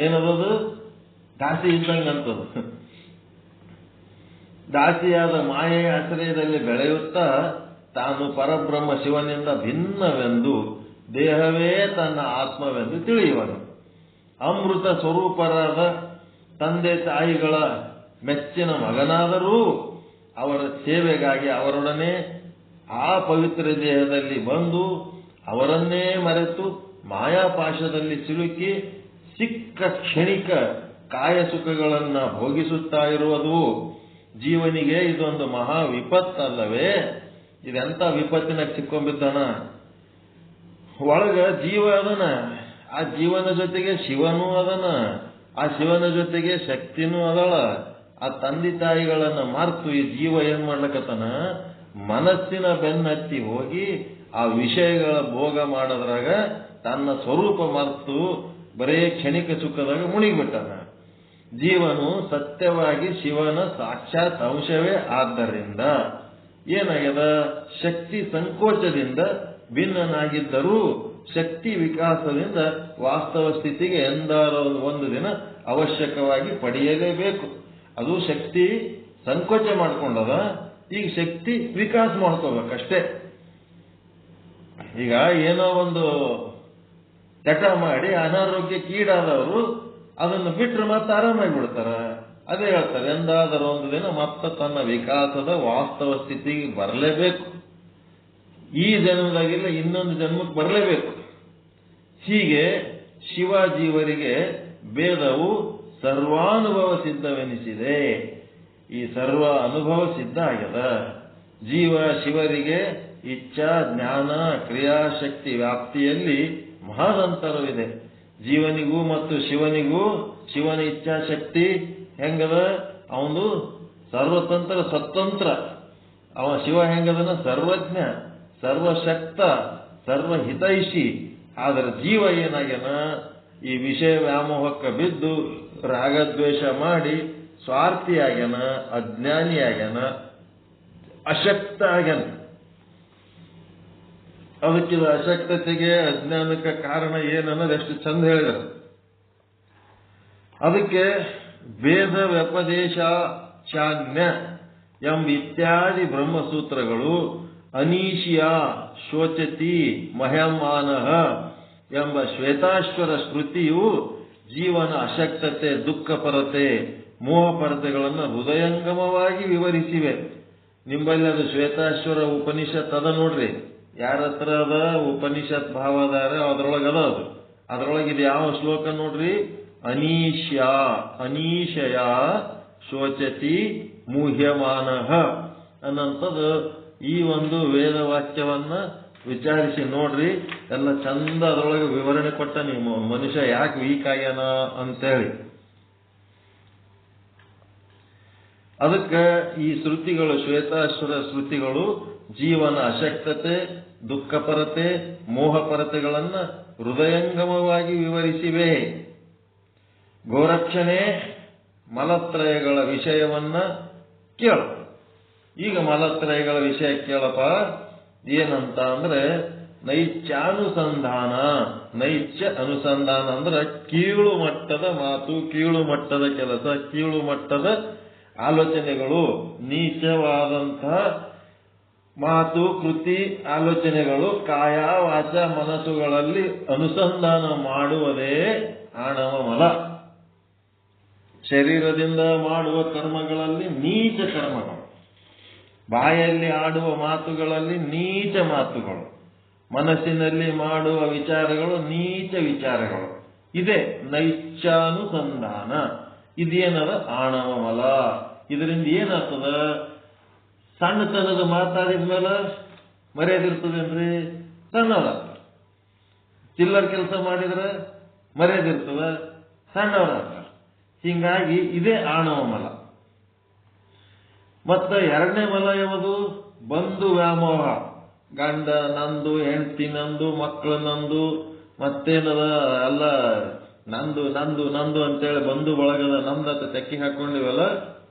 ಏನದು? ದಾಸಿ ಇದ್ದಂಗ ಅಂತದು. ದಾಸಿಯಾದ ಮಾಯೆಯ ಆಶ್ರಯದಲ್ಲಿ ಬೆಳೆಯುತ್ತಾ ತಾನು ಪರಬ್ರಹ್ಮ ಶಿವನಿಂದ ಭಿನ್ನವೆಂದು, ದೇಹವೇ ತನ್ನ ಆತ್ಮವೆಂದು ತಿಳಿಯುವನು. ಅಮೃತ ಸ್ವರೂಪರಾದ ತಂದೆ ತಾಯಿಗಳ ಮೆಚ್ಚಿನ ಮಗನಾದರೂ ಅವರ ಸೇವೆಗಾಗಿ ಅವರೊಡನೆ ಆ ಪವಿತ್ರ ದೇಹದಲ್ಲಿ ಬಂದು ಅವರನ್ನೇ ಮರೆತು ಮಾಯಾಪಾಶದಲ್ಲಿ ಸಿಲುಕಿ ಸಿಕ್ಕ ಕ್ಷಣಿಕ ಕಾಯ ಸುಖಗಳನ್ನ ಭೋಗಿಸುತ್ತಾ ಇರುವುದು ಜೀವನಿಗೆ ಇದೊಂದು ಮಹಾ ವಿಪತ್ತಲ್ಲವೇ? ಇದೆಂತ ವಿಪತ್ತಿನ ಸಿಕ್ಕೊಂಬಿದ್ದಾನ. ಒಳಗ ಜೀವ ಅದನ, ಆ ಜೀವನ ಜೊತೆಗೆ ಶಿವನೂ ಅದನ, ಆ ಶಿವನ ಜೊತೆಗೆ ಶಕ್ತಿನೂ ಅದಳ. ಆ ತಂದೆ ತಾಯಿಗಳನ್ನ ಮರೆತು ಈ ಜೀವ ಏನ್ ಮಾಡ್ಲಕತ್ತಾನ, ಮನಸ್ಸಿನ ಬೆನ್ನತ್ತಿ ಹೋಗಿ ಆ ವಿಷಯಗಳ ಭೋಗ ಮಾಡೋದ್ರಾಗ ತನ್ನ ಸ್ವರೂಪ ಮರೆತು ಬರೇ ಕ್ಷಣಿಕ ಸುಖದಾಗ ಮುಣಿಗಿಬಿಟ್ಟಾನ. ಜೀವನು ಸತ್ಯವಾಗಿ ಶಿವನ ಸಾಕ್ಷಾತ್ ಅಂಶವೇ ಆದ್ದರಿಂದ ಏನಾಗ್ಯದ, ಶಕ್ತಿ ಸಂಕೋಚದಿಂದ ಭಿನ್ನನಾಗಿದ್ದರೂ ಶಕ್ತಿ ವಿಕಾಸದಿಂದ ವಾಸ್ತವ ಸ್ಥಿತಿಗೆ ಎಂದಾರೋ ಒಂದು ದಿನ ಅವಶ್ಯಕವಾಗಿ ಪಡೆಯಲೇಬೇಕು. ಅದು ಶಕ್ತಿ ಸಂಕೋಚ ಮಾಡ್ಕೊಂಡದ, ಈಗ ಶಕ್ತಿ ವಿಕಾಸ ಮಾಡ್ಕೋಬೇಕಷ್ಟೇ. ಈಗ ಏನೋ ಒಂದು ಚಟ ಮಾಡಿ ಅನಾರೋಗ್ಯಕ್ಕೀಡಾದವರು ಅದನ್ನು ಬಿಟ್ಟರೆ ಮತ್ತೆ ಆರಾಮಾಗಿ ಬಿಡ್ತಾರ. ಅದೇ ಹೇಳ್ತಾರೆ, ಎಂದಾದರೂ ಒಂದು ದಿನ ಮತ್ತೆ ತನ್ನ ವಿಕಾಸದ ವಾಸ್ತವ ಸ್ಥಿತಿಗೆ ಬರಲೇಬೇಕು. ಈ ಜನ್ಮದಾಗಿಲ್ಲ ಇನ್ನೊಂದು ಜನ್ಮಕ್ಕೆ ಬರಲೇಬೇಕು. ಹೀಗೆ ಶಿವಜೀವರಿಗೆ ಭೇದವು ಸರ್ವಾನುಭವ ಸಿದ್ಧವೆನಿಸಿದೆ. ಈ ಸರ್ವ ಅನುಭವ ಸಿದ್ಧ ಆಗ್ಯದ. ಜೀವ ಶಿವರಿಗೆ ಇಚ್ಛಾ ಜ್ಞಾನ ಕ್ರಿಯಾಶಕ್ತಿ ವ್ಯಾಪ್ತಿಯಲ್ಲಿ ಮಹಾನಂತರವಿದೆ. ಜೀವನಿಗೂ ಮತ್ತು ಶಿವನಿಗೂ ಶಿವನ ಇಚ್ಛಾಶಕ್ತಿ ಹೆಂಗದ, ಅವನು ಸರ್ವತಂತ್ರ ಸ್ವತಂತ್ರ. ಅವ ಶಿವ ಹೆಂಗದನ, ಸರ್ವಜ್ಞ ಸರ್ವಶಕ್ತ ಸರ್ವಹಿತೈಷಿ. ಆದರೆ ಜೀವ ಏನಾಗ್ಯಾನ, ಈ ವಿಷಯ ವ್ಯಾಮೋಹಕ್ಕೆ ಬಿದ್ದು ರಾಗದ್ವೇಷ ಮಾಡಿ ಸ್ವಾರ್ಥಿ ಆಗ್ಯಾನ, ಅಜ್ಞಾನಿ ಆಗ್ಯಾನ, ಅಶಕ್ತ ಆಗ್ಯಾನ. ಅದಕ್ಕಿದ ಅಶಕ್ತತೆಗೆ ಅಜ್ಞಾನಕ್ಕೆ ಕಾರಣ ಏನನ್ನೋದು ಎಷ್ಟು ಚಂದ ಹೇಳಿದರು. ಅದಕ್ಕೆ ವೇದ ವ್ಯಪದೇಶ ಚಾಜ್ಞ ಎಂಬ ಇತ್ಯಾದಿ ಬ್ರಹ್ಮಸೂತ್ರಗಳು ಅನೀಶಿಯ ಶೋಚತಿ ಮಹ್ಯಮಾನಃ ಎಂಬ ಶ್ವೇತಾಶ್ವರ ಸ್ಮೃತಿಯು ಜೀವನ ಅಶಕ್ತತೆ ದುಃಖಪರತೆ ಮೋಹಪರತೆಗಳನ್ನು ಹೃದಯಂಗಮವಾಗಿ ವಿವರಿಸಿವೆ. ನಿಂಬಲ್ಲಿ ಅದು ಶ್ವೇತಾಶ್ವರ ಉಪನಿಷತ್ ಅದ ನೋಡ್ರಿ, ಯಾರ ಹತ್ರ ಅದ ಉಪನಿಷತ್ ಭಾವ ಅದಾರ ಅದ್ರೊಳಗದ ಅದು. ಅದ್ರೊಳಗೆ ಇದು ಯಾವ ಶ್ಲೋಕ ನೋಡ್ರಿ, ಅನೀಶಯ ಶೋಚತಿ ಮುಹ್ಯಮಾನಃ ಅನ್ನಂಥದ್ದು. ಈ ಒಂದು ವೇದ ವಾಕ್ಯವನ್ನ ವಿಚಾರಿಸಿ ನೋಡ್ರಿ, ಎಲ್ಲ ಚಂದ ಅದರೊಳಗೆ ವಿವರಣೆ ಕೊಟ್ಟ ನೀವು ಮನುಷ್ಯ ಯಾಕೆ ವೀಕ್ ಆಗ್ಯಾನ ಅಂತೇಳಿ. ಅದಕ್ಕೆ ಈ ಶ್ರುತಿಗಳು ಶ್ವೇತಾಶ್ವರ ಶ್ರುತಿಗಳು ಜೀವನ ಅಶಕ್ತತೆ ದುಃಖಪರತೆ ಮೋಹಪರತೆಗಳನ್ನ ಹೃದಯಂಗಮವಾಗಿ ವಿವರಿಸಿವೆ. ಗೋರಕ್ಷಣೆ ಮಲತ್ರಯಗಳ ವಿಷಯವನ್ನ ಕೇಳು. ಈಗ ಮಲತ್ರಯಗಳ ವಿಷಯ ಕೇಳಪ್ಪ. ಏನಂತ ಅಂದ್ರೆ ನೈಚ್ಯಾನುಸಂಧಾನ. ನೈಚ್ಯ ಅನುಸಂಧಾನ ಅಂದ್ರೆ ಕೀಳು ಮಟ್ಟದ ಮಾತು, ಕೀಳು ಮಟ್ಟದ ಕೆಲಸ, ಕೀಳು ಮಟ್ಟದ ಆಲೋಚನೆಗಳು, ನೀಚವಾದಂತಹ ಮಾತು ಕೃತಿ ಆಲೋಚನೆಗಳು ಕಾಯ ವಾಚ ಮನಸ್ಸುಗಳಲ್ಲಿ ಅನುಸಂಧಾನ ಮಾಡುವುದೇ ಆಣವ ಮಲ. ಶರೀರದಿಂದ ಮಾಡುವ ಕರ್ಮಗಳಲ್ಲಿ ನೀಚ ಕರ್ಮಗಳು, ಬಾಯಲ್ಲಿ ಆಡುವ ಮಾತುಗಳಲ್ಲಿ ನೀಚ ಮಾತುಗಳು, ಮನಸ್ಸಿನಲ್ಲಿ ಮಾಡುವ ವಿಚಾರಗಳು ನೀಚ ವಿಚಾರಗಳು. ಇದೇ ನೈಚ್ಯಾನುಸಂಧಾನ. ಇದೇನದ ಆಣವ ಮಲ. ಇದರಿಂದ ಏನಾಗ್ತದ, ಸಣ್ಣತನದ ಮಾತಾಡಿದ ಮೇಲೆ ಮರ್ಯಾದಿರ್ತದೇನ್ರಿ, ಸಣ್ಣವರಾಗ್ತದೆ. ಚಿಲ್ಲರ್ ಕೆಲಸ ಮಾಡಿದ್ರೆ ಮರ್ಯಾದಿರ್ತದ, ಸಣ್ಣವರಾಗ್ತಾರೆ. ಹೀಗಾಗಿ ಇದೇ ಆಣವ ಮಲ. ಮತ್ತೆ ಎರಡನೇ ಮಲ ಯಾವುದು, ಬಂಧು ವ್ಯಾಮೋಹ. ಗಂಡ ನಂದು, ಹೆಂಡತಿ ನಂದು, ಮಕ್ಕಳು ನಂದು, ಮತ್ತೇನದ ಎಲ್ಲ ನಂದು ನಂದು ನಂದು ಅಂತೇಳಿ ಬಂಧು ಬಳಗದ ನಂದತ್ತ ತೆಕ್ಕಿ ಹಾಕೊಂಡಿವಲ್ಲ,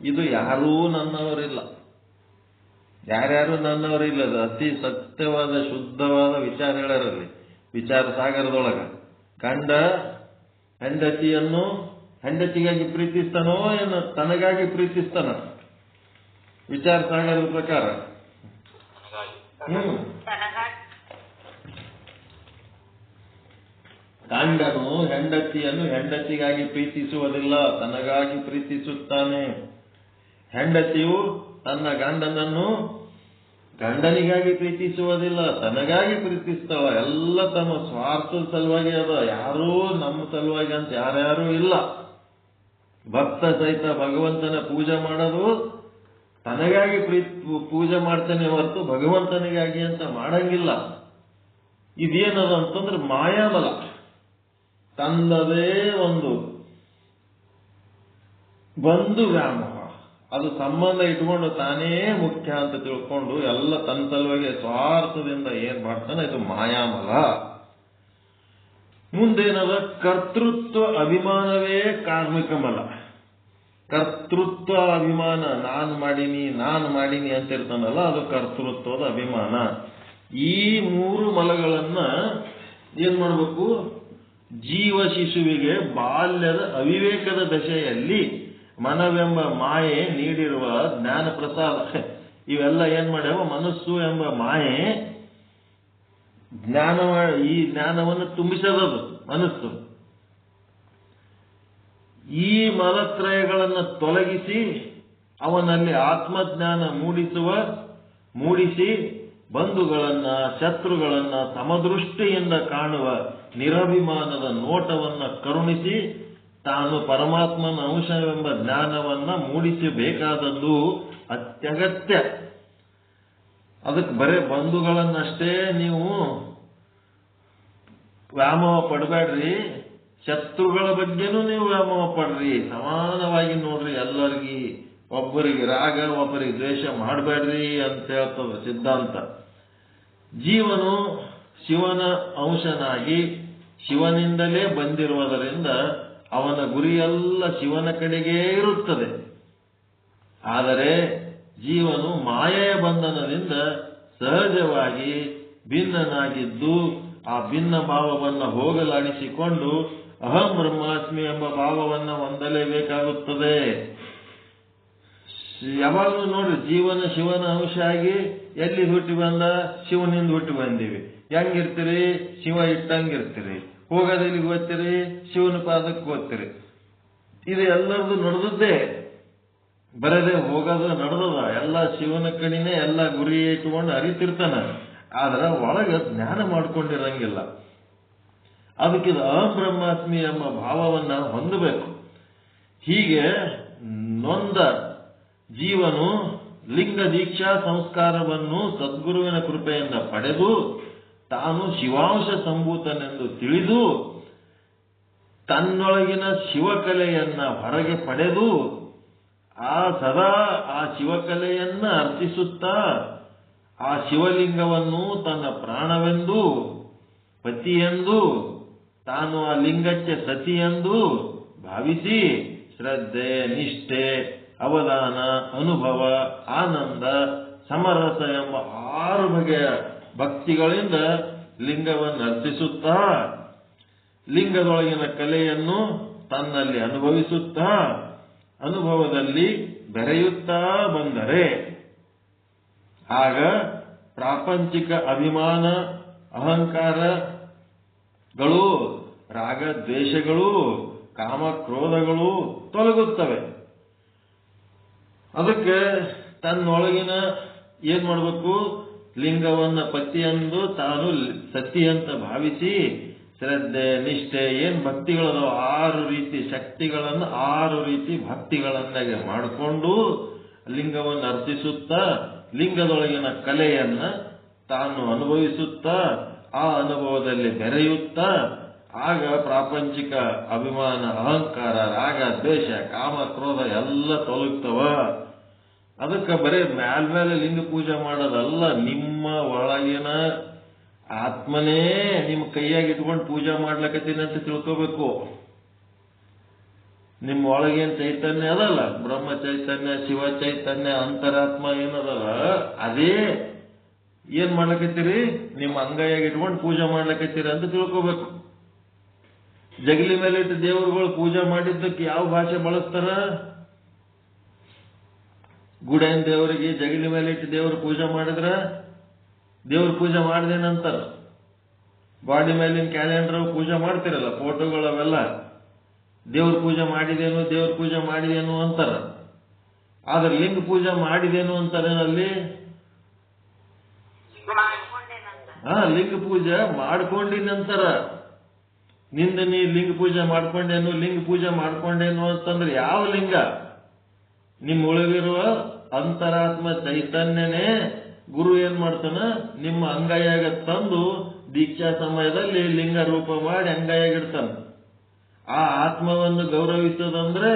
ಇದು ಯಾರೂ ನನ್ನವರಿಲ್ಲ, ಯಾರ್ಯಾರು ನನ್ನವರಿಲ್ಲ. ಅದು ಅತಿ ಸತ್ಯವಾದ ಶುದ್ಧವಾದ ವಿಚಾರ ಹೇಳರಲ್ಲಿ ವಿಚಾರ ಸಾಗರದೊಳಗ. ಗಂಡ ಹೆಂಡತಿಯನ್ನು ಹೆಂಡತಿಗಾಗಿ ಪ್ರೀತಿಸ್ತಾನೋ ಏನು ತನಗಾಗಿ ಪ್ರೀತಿಸ್ತಾನ? ವಿಚಾರ ಸಾಗರದ ಪ್ರಕಾರ ಗಂಡನು ಹೆಂಡತಿಯನ್ನು ಹೆಂಡತಿಗಾಗಿ ಪ್ರೀತಿಸುವುದಿಲ್ಲ, ತನಗಾಗಿ ಪ್ರೀತಿಸುತ್ತಾನೆ. ಹೆಂಡತಿಯು ತನ್ನ ಗಂಡನನ್ನು ಗಂಡನಿಗಾಗಿ ಪ್ರೀತಿಸುವುದಿಲ್ಲ, ತನಗಾಗಿ ಪ್ರೀತಿಸ್ತಾವ. ಎಲ್ಲ ತಮ್ಮ ಸ್ವಾರ್ಥದ ಸಲುವಾಗಿ ಅದ, ಯಾರೂ ನಮ್ಮ ಸಲುವಾಗಿ ಅಂತ ಯಾರ್ಯಾರೂ ಇಲ್ಲ. ಭಕ್ತ ಸಹಿತ ಭಗವಂತನ ಪೂಜೆ ಮಾಡೋದು ತನಗಾಗಿ ಪೂಜೆ ಮಾಡ್ತಾನೆ ಹೊರತು ಭಗವಂತನಿಗಾಗಿ ಅಂತ ಮಾಡಂಗಿಲ್ಲ. ಇದೇನದ ಅಂತಂದ್ರೆ ಮಾಯಾಬಲ. ತಂದದೇ ಒಂದು ವ್ಯಾಮೋಹ, ಅದು ಸಂಬಂಧ ಇಟ್ಕೊಂಡು ತಾನೇ ಮುಖ್ಯ ಅಂತ ತಿಳ್ಕೊಂಡು ಎಲ್ಲ ತನ್ನ ಸಲುವಾಗಿ ಸ್ವಾರ್ಥದಿಂದ ಏನ್ ಮಾಡ್ತಾನೆ, ಇದು ಮಾಯಾಮಲ. ಮುಂದೇನದ ಕರ್ತೃತ್ವ ಅಭಿಮಾನವೇ ಕಾರ್ಮಿಕ ಮಲ. ಕರ್ತೃತ್ವ ಅಭಿಮಾನ, ನಾನು ಮಾಡೀನಿ ಅಂತ ಇರ್ತಾನಲ್ಲ, ಅದು ಕರ್ತೃತ್ವದ ಅಭಿಮಾನ. ಈ ಮೂರು ಮಲಗಳನ್ನ ಏನ್ ಮಾಡ್ಬೇಕು, ಜೀವ ಶಿಶುವಿಗೆ ಬಾಲ್ಯದ ಅವಿವೇಕದ ದಶೆಯಲ್ಲಿ ಮನವೆಂಬ ಮಾಯೆ ನೀಡಿರುವ ಜ್ಞಾನ ಪ್ರಸಾದ, ಇವೆಲ್ಲ ಏನ್ ಮಾಡ್ಯಾವ, ಮನಸ್ಸು ಎಂಬ ಮಾಯೆ ಈ ಜ್ಞಾನವನ್ನು ತುಂಬಿಸದದು ಮನಸ್ಸು. ಈ ಮಲತ್ರಯಗಳನ್ನು ತೊಲಗಿಸಿ ಅವನಲ್ಲಿ ಆತ್ಮಜ್ಞಾನ ಮೂಡಿಸಿ ಬಂಧುಗಳನ್ನ ಶತ್ರುಗಳನ್ನ ಸಮದೃಷ್ಟಿಯಿಂದ ಕಾಣುವ ನಿರಭಿಮಾನದ ನೋಟವನ್ನ ಕರುಣಿಸಿ ತಾನು ಪರಮಾತ್ಮನ ಅಂಶವೆಂಬ ಜ್ಞಾನವನ್ನ ಮೂಡಿಸಬೇಕಾದದ್ದು ಅತ್ಯಗತ್ಯ. ಅದಕ್ಕೆ ಬರೇ ಬಂಧುಗಳನ್ನಷ್ಟೇ ನೀವು ವ್ಯಾಮೋಹ ಪಡಬೇಡ್ರಿ, ಶತ್ರುಗಳ ಬಗ್ಗೆನೂ ನೀವು ವ್ಯಾಮೋಹ ಪಡ್ರಿ, ಸಮಾನವಾಗಿ ನೋಡ್ರಿ. ಎಲ್ಲರಿಗೆ ಒಬ್ಬರಿಗೆ ರಾಗ ಒಬ್ಬರಿಗೆ ದ್ವೇಷ ಮಾಡಬೇಡ್ರಿ ಅಂತ ಹೇಳ್ತದ ಸಿದ್ಧಾಂತ. ಜೀವನು ಶಿವನ ಅಂಶನಾಗಿ ಶಿವನಿಂದಲೇ ಬಂದಿರುವುದರಿಂದ ಅವನ ಗುರಿಯೆಲ್ಲ ಶಿವನ ಕಡೆಗೇ ಇರುತ್ತದೆ. ಆದರೆ ಜೀವನು ಮಾಯೆಯ ಬಂಧನದಿಂದ ಸಹಜವಾಗಿ ಭಿನ್ನನಾಗಿದ್ದು ಆ ಭಿನ್ನ ಭಾವವನ್ನು ಹೋಗಲಾಡಿಸಿಕೊಂಡು ಅಹಂ ಬ್ರಹ್ಮಾಸ್ಮಿ ಎಂಬ ಭಾವವನ್ನು ಹೊಂದಲೇಬೇಕಾಗುತ್ತದೆ. ಯಾವಾಗಲೂ ನೋಡ್ರಿ, ಜೀವನ ಶಿವನ ಅಂಶ ಆಗಿ ಎಲ್ಲಿ ಹುಟ್ಟಿ ಬಂದ, ಶಿವನಿಂದ ಹುಟ್ಟಿ ಬಂದೀವಿ. ಹೆಂಗಿರ್ತೀರಿ, ಶಿವ ಇಟ್ಟಂಗಿರ್ತೀರಿ. ಹೋಗೋದೆಲ್ಲಿಗೆ ಓದ್ತೀರಿ, ಶಿವನ ಪಾದಕ್ಕೆ ಓದ್ತೀರಿ. ಇದು ಎಲ್ಲರದು ನಡೆದದ್ದೇ, ಬರದೆ ಹೋಗೋದು ನಡೆದದ. ಎಲ್ಲ ಶಿವನ ಕಡೆನೇ ಎಲ್ಲ ಗುರಿ ಇಟ್ಟುಕೊಂಡು ಅರಿತಿರ್ತಾನ. ಆದ್ರೆ ಒಳಗೆ ಜ್ಞಾನ ಮಾಡ್ಕೊಂಡಿರಂಗಿಲ್ಲ. ಅದಕ್ಕಿದು ಅಹಂ ಬ್ರಹ್ಮಾಸ್ಮಿ ಎಂಬ ಭಾವವನ್ನ ಹೊಂದಬೇಕು. ಹೀಗೆ ನೊಂದ ಜೀವನು ಲಿಂಗ ದೀಕ್ಷಾ ಸಂಸ್ಕಾರವನ್ನು ಸದ್ಗುರುವಿನ ಕೃಪೆಯಿಂದ ಪಡೆದು ತಾನು ಶಿವಾಂಶ ಸಂಭೂತನೆಂದು ತಿಳಿದು ತನ್ನೊಳಗಿನ ಶಿವಕಲೆಯನ್ನ ಹೊರಗೆ ಪಡೆದು ಸದಾ ಆ ಶಿವಕಲೆಯನ್ನ ಅರ್ಚಿಸುತ್ತಾ ಆ ಶಿವಲಿಂಗವನ್ನು ತನ್ನ ಪ್ರಾಣವೆಂದು ಪತಿಯೆಂದು ತಾನು ಆ ಲಿಂಗಕ್ಕೆ ಸತಿಯೆಂದು ಭಾವಿಸಿ ಶ್ರದ್ಧೆ, ನಿಷ್ಠೆ, ಅವಧಾನ, ಅನುಭವ, ಆನಂದ, ಸಮರಸ ಎಂಬ 6 ಬಗೆಯ ಭಕ್ತಿಗಳಿಂದ ಲಿಂಗವನ್ನು ಅರ್ಚಿಸುತ್ತಾ ಲಿಂಗದೊಳಗಿನ ಕಲೆಯನ್ನು ತನ್ನಲ್ಲಿ ಅನುಭವಿಸುತ್ತಾ ಅನುಭವದಲ್ಲಿ ಬೆರೆಯುತ್ತಾ ಬಂದರೆ ಆಗ ಪ್ರಾಪಂಚಿಕ ಅಭಿಮಾನ, ಅಹಂಕಾರಗಳು, ರಾಗ ದ್ವೇಷಗಳು, ಕಾಮ ಕ್ರೋಧಗಳು ತೊಲಗುತ್ತವೆ. ಅದಕ್ಕೆ ತನ್ನೊಳಗಿನ ಏನ್ ಮಾಡಬೇಕು, ಲಿಂಗವನ್ನ ಪತಿಯೆಂದು ತಾನು ಸತಿ ಅಂತ ಭಾವಿಸಿ ಶ್ರದ್ಧೆ, ನಿಷ್ಠೆ, ಏನ್ ಭಕ್ತಿಗಳದ 6 ರೀತಿ ಶಕ್ತಿಗಳನ್ನು 6 ರೀತಿ ಭಕ್ತಿಗಳನ್ನಾಗೆ ಮಾಡಿಕೊಂಡು ಲಿಂಗವನ್ನು ಅರ್ಚಿಸುತ್ತಾ ಲಿಂಗದೊಳಗಿನ ಕಲೆಯನ್ನ ತಾನು ಅನುಭವಿಸುತ್ತಾ ಆ ಅನುಭವದಲ್ಲಿ ಬೆರೆಯುತ್ತಾ ಆಗ ಪ್ರಾಪಂಚಿಕ ಅಭಿಮಾನ, ಅಹಂಕಾರ, ರಾಗ ದ್ವೇಷ, ಕಾಮ ಕ್ರೋಧ ಎಲ್ಲ ತೊಲಗ್ತವ. ಅದಕ್ಕೆ ಬರೀ ಮ್ಯಾಲ್ಮೇಲೆ ಲಿಂಗ ಪೂಜೆ ಮಾಡೋದಲ್ಲ, ನಿಮ್ಮ ಒಳಗಿನ ಆತ್ಮನೇ ನಿಮ್ಮ ಕೈಯಾಗಿ ಇಟ್ಕೊಂಡು ಪೂಜೆ ಮಾಡ್ಲಕತ್ತೀನಿ ಅಂತ ತಿಳ್ಕೋಬೇಕು. ನಿಮ್ಮ ಒಳಗೇನ್ ಚೈತನ್ಯ ಅದಲ್ಲ, ಬ್ರಹ್ಮ ಚೈತನ್ಯ, ಶಿವ ಚೈತನ್ಯ, ಅಂತರಾತ್ಮ ಏನದಲ್ಲ, ಅದೇ ಏನ್ ಮಾಡ್ಲಕತ್ತೀರಿ, ನಿಮ್ಮ ಅಂಗೈಯಾಗಿ ಇಟ್ಕೊಂಡು ಪೂಜೆ ಮಾಡ್ಲಕತ್ತೀರಿ ಅಂತ ತಿಳ್ಕೋಬೇಕು. ಜಗಲಿ ಮೇಲೆ ಇಟ್ಟು ದೇವರುಗಳು ಪೂಜೆ ಮಾಡಿದ್ದಕ್ಕೆ ಯಾವ ಭಾಷೆ ಬಳಸ್ತಾರ? ಗುಡೇನ್ ದೇವರಿಗೆ ಜಗಲಿ ಮೇಲೆ ಇಟ್ಟು ದೇವರು ಪೂಜೆ ಮಾಡಿದ್ರ ದೇವ್ರ ಪೂಜೆ ಮಾಡಿದೇನಂತಾರ. ಗಾಡಿ ಮೇಲಿನ ಕ್ಯಾಲೆಂಡರ್ ಪೂಜೆ ಮಾಡ್ತಿರಲ್ಲ, ಫೋಟೋಗಳವೆಲ್ಲ ದೇವ್ರ ಪೂಜೆ ಮಾಡಿದೇನು ಅಂತಾರ. ಆದ್ರೆ ಲಿಂಗ ಪೂಜೆ ಮಾಡಿದೇನು ಅಂತಾರೆ ಅಲ್ಲಿ. ಲಿಂಗ ಪೂಜೆ ಮಾಡ್ಕೊಂಡಿನಂತರ ನಿಂದ ನೀ ಲಿಂಗ ಪೂಜೆ ಮಾಡ್ಕೊಂಡೇನು ಲಿಂಗ ಪೂಜೆ ಮಾಡ್ಕೊಂಡೇನು ಅಂತಂದ್ರೆ ಯಾವ ಲಿಂಗ? ನಿಮ್ಮೊಳಗಿರುವ ಅಂತರಾತ್ಮ ಚೈತನ್ಯನೇ ಗುರು ಏನ್ ಮಾಡ್ತಾನ, ನಿಮ್ಮ ಅಂಗೈಯಾಗ ತಂದು ದೀಕ್ಷಾ ಸಮಯದಲ್ಲಿ ಲಿಂಗ ರೂಪ ಮಾಡಿ ಅಂಗೈಯಾಗಿಡ್ತಾನ. ಆ ಆತ್ಮವನ್ನು ಗೌರವಿಸೋದಂದ್ರೆ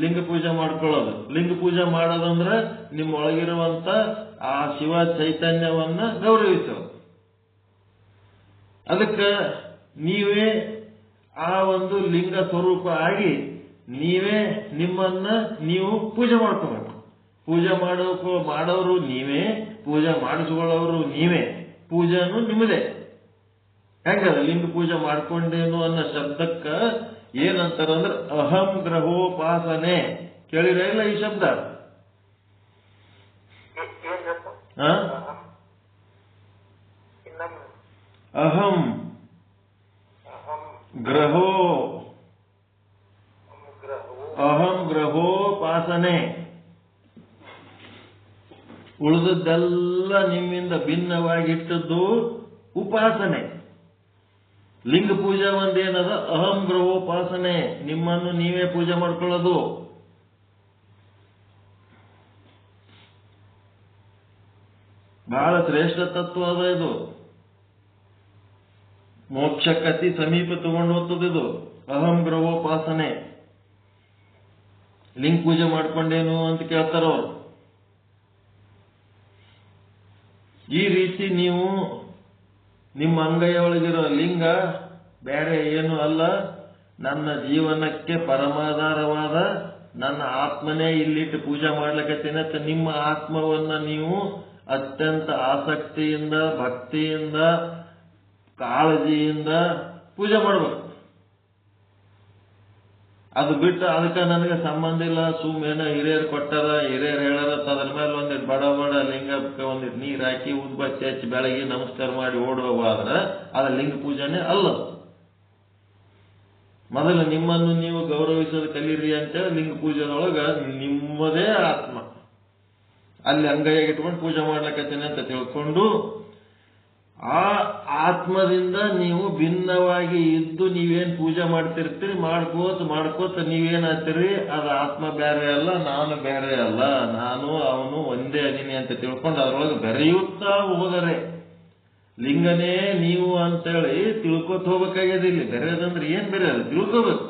ಲಿಂಗ ಪೂಜೆ ಮಾಡ್ಕೊಳ್ಳೋದು. ಲಿಂಗ ಪೂಜೆ ಮಾಡೋದಂದ್ರೆ ನಿಮ್ಮ ಒಳಗಿರುವಂತ ಆ ಶಿವ ಚೈತನ್ಯವನ್ನ ಗೌರವಿಸೋದು. ಅದಕ್ಕೆ ನೀವೇ ಆ ಒಂದು ಲಿಂಗ ಸ್ವರೂಪ ಆಗಿ ನೀವೇ ನಿಮ್ಮನ್ನ ನೀವು ಪೂಜೆ ಮಾಡ್ಕೋಬೇಕು. ಪೂಜೆ ಮಾಡೋರು ನೀವೇ, ಪೂಜೆ ಮಾಡಿಸ್ಕೊಳ್ಳೋರು ನೀವೇ, ಪೂಜೆನೂ ನಿಮ್ಮದೇ. ಹೆಂಗದ ಲಿಂಗ ಪೂಜೆ ಮಾಡ್ಕೊಂಡೇನು ಅನ್ನೋ ಶಬ್ದಕ್ಕ ಏನಂತಾರಂದ್ರೆ ಅಹಂ ಗ್ರಹೋಪಾಸನೆ. ಕೇಳಿರ ಇಲ್ಲ ಈ ಶಬ್ದ? ಅಹಂ ಗ್ರಹೋ ಅಹಂ ಗ್ರಹೋಪಾಸನೆ. ಉಳಿದದ್ದೆಲ್ಲ ನಿಮ್ಮಿಂದ ಭಿನ್ನವಾಗಿಟ್ಟದ್ದು ಉಪಾಸನೆ. ಲಿಂಗ ಪೂಜೆ ಒಂದೇನದ ಅಹಂ ಗ್ರಹೋಪಾಸನೆ, ನಿಮ್ಮನ್ನು ನೀವೇ ಪೂಜೆ ಮಾಡ್ಕೊಳ್ಳೋದು. ಬಹಳ ಶ್ರೇಷ್ಠ ತತ್ವ ಅದ ಇದು. ಮೋಕ್ಷಕ್ಕೆ ಅತಿ ಸಮೀಪ ತಗೊಂಡು ಹೋಗ್ತದಿದು ಅಹಂ ಗ್ರಹೋಪಾಸನೆ. ಲಿಂಗ ಪೂಜೆ ಮಾಡ್ಕೊಂಡೇನು ಅಂತ ಕೇಳ್ತಾರ ಅವರು. ಈ ರೀತಿ ನೀವು ನಿಮ್ಮ ಅಂಗೈಯ ಒಳಗಿರೋ ಲಿಂಗ ಬೇರೆ ಏನು ಅಲ್ಲ, ನನ್ನ ಜೀವನಕ್ಕೆ ಪರಮಾಧಾರವಾದ ನನ್ನ ಆತ್ಮನೇ ಇಲ್ಲಿಟ್ಟು ಪೂಜೆ ಮಾಡ್ಲಿಕ್ಕತ್ತೇನೆ ಅಂತ ನಿಮ್ಮ ಆತ್ಮವನ್ನ ನೀವು ಅತ್ಯಂತ ಆಸಕ್ತಿಯಿಂದ, ಭಕ್ತಿಯಿಂದ, ಕಾಳಜಿಯಿಂದ ಪೂಜೆ ಮಾಡ್ಬೇಕು. ಅದು ಬಿಟ್ಟು ಅದಕ್ಕೆ ನನಗೆ ಸಂಬಂಧ ಇಲ್ಲ, ಸುಮ್ಮನೆ ಹಿರಿಯರು ಕೊಟ್ಟಾರ, ಹಿರಿಯರು ಹೇಳಾರ, ಅದ್ರ ಮೇಲೆ ಒಂದಿಟ್ಟು ಬಡ ಲಿಂಗಕ್ಕೆ ಒಂದಿಟ್ಟು ನೀರು ಹಾಕಿ ಉದ್ಬತ್ತಿ ಹಚ್ಚಿ ಬೆಳಗ್ಗೆ ನಮಸ್ಕಾರ ಮಾಡಿ ಓಡುವಾದ್ರೆ ಅದು ಲಿಂಗ ಪೂಜೆನೇ ಅಲ್ಲ. ಮೊದಲು ನಿಮ್ಮನ್ನು ನೀವು ಗೌರವಿಸೋದು ಕಲೀರಿ ಅಂತೇಳಿ ಲಿಂಗ ಪೂಜೆದೊಳಗ ನಿಮ್ಮದೇ ಆತ್ಮ ಅಲ್ಲಿ ಅಂಗೈಯಾಗಿ ಇಟ್ಕೊಂಡು ಪೂಜೆ ಮಾಡ್ಲಿಕ್ಕತ್ತೇನೆ ಅಂತ ತಿಳ್ಕೊಂಡು ಆ ಆತ್ಮದಿಂದ ನೀವು ಭಿನ್ನವಾಗಿ ಇದ್ದು ನೀವೇನ್ ಪೂಜೆ ಮಾಡ್ತಿರ್ತೀರಿ, ಮಾಡ್ಕೋತ ನೀವೇನಾಗ್ತೀರಿ, ಅದು ಆತ್ಮ ಬೇರೆ ಅಲ್ಲ, ನಾನು ಬೇರೆ ಅಲ್ಲ, ನಾನು ಅವನು ಒಂದೇ ಅದೀನಿ ಅಂತ ತಿಳ್ಕೊಂಡು ಅದ್ರೊಳಗೆ ಬೆರೆಯುತ್ತಾ ಹೋದರೆ ಲಿಂಗನೇ ನೀವು ಅಂತೇಳಿ ತಿಳ್ಕೊತ ಹೋಗ್ಬೇಕಾಗ್ಯದ. ಇಲ್ಲಿ ಬೆರೆಯೋದಂದ್ರೆ ಏನ್ ಬೆರೆಯೋದು? ತಿಳ್ಕೋಬೇಕು.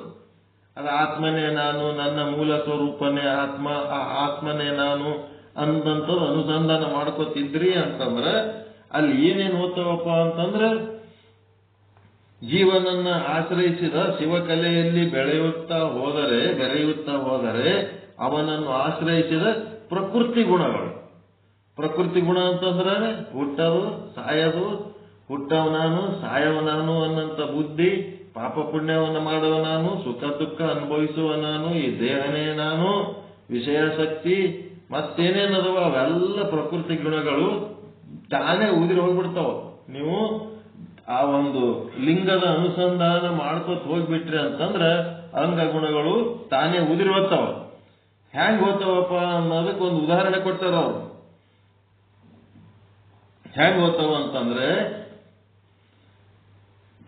ಅದು ಆತ್ಮನೇ ನಾನು, ನನ್ನ ಮೂಲ ಸ್ವರೂಪನೇ ಆತ್ಮ, ಆ ಆತ್ಮನೇ ನಾನು ಅಂದಂಥದ್ದು ಅನುಸಂಧಾನ ಮಾಡ್ಕೋತಿದ್ರಿ ಅಂತಂದ್ರೆ ಅಲ್ಲಿ ಏನೇನು ಓದ್ತಾವಪ್ಪ ಅಂತಂದ್ರೆ ಜೀವನನ್ನ ಆಶ್ರಯಿಸಿದ ಶಿವಕಲೆಯಲ್ಲಿ ಬೆರೆಯುತ್ತಾ ಹೋದರೆ ಅವನನ್ನು ಆಶ್ರಯಿಸಿದ ಪ್ರಕೃತಿ ಗುಣಗಳು. ಪ್ರಕೃತಿ ಗುಣ ಅಂತಂದ್ರೆ ಹುಟ್ಟದು, ಸಾಯದು, ಹುಟ್ಟವ ನಾನು, ಸಾಯವ ನಾನು ಅನ್ನಂತ ಬುದ್ಧಿ, ಪಾಪ ಪುಣ್ಯವನ್ನು ಮಾಡುವ ನಾನು, ಸುಖ ದುಃಖ ಅನುಭವಿಸುವ ನಾನು, ಈ ದೇಹನೇ ನಾನು, ವಿಷಯಾಸಕ್ತಿ ಮತ್ತೇನೇನದವ ಅವೆಲ್ಲ ಪ್ರಕೃತಿ ಗುಣಗಳು ತಾನೇ ಉದಿರಿ ಹೋಗ್ಬಿಡ್ತಾವ. ನೀವು ಆ ಒಂದು ಲಿಂಗದ ಅನುಸಂಧಾನ ಮಾಡ್ಕೊತ ಹೋಗ್ಬಿಟ್ರಿ ಅಂತಂದ್ರ ಅಂಗ ಗುಣಗಳು ತಾನೇ ಉದಿರಿ ಹೋಗ್ತಾವ. ಹ್ಯಾಂಗ್ ಹೋಗ್ತಾವಪ್ಪ ಅನ್ನೋದಕ್ಕೆ ಒಂದು ಉದಾಹರಣೆ ಕೊಡ್ತಾರ ಅವ್ರು. ಹ್ಯಾಂಗ್ ಹೋಗ್ತಾವ ಅಂತಂದ್ರೆ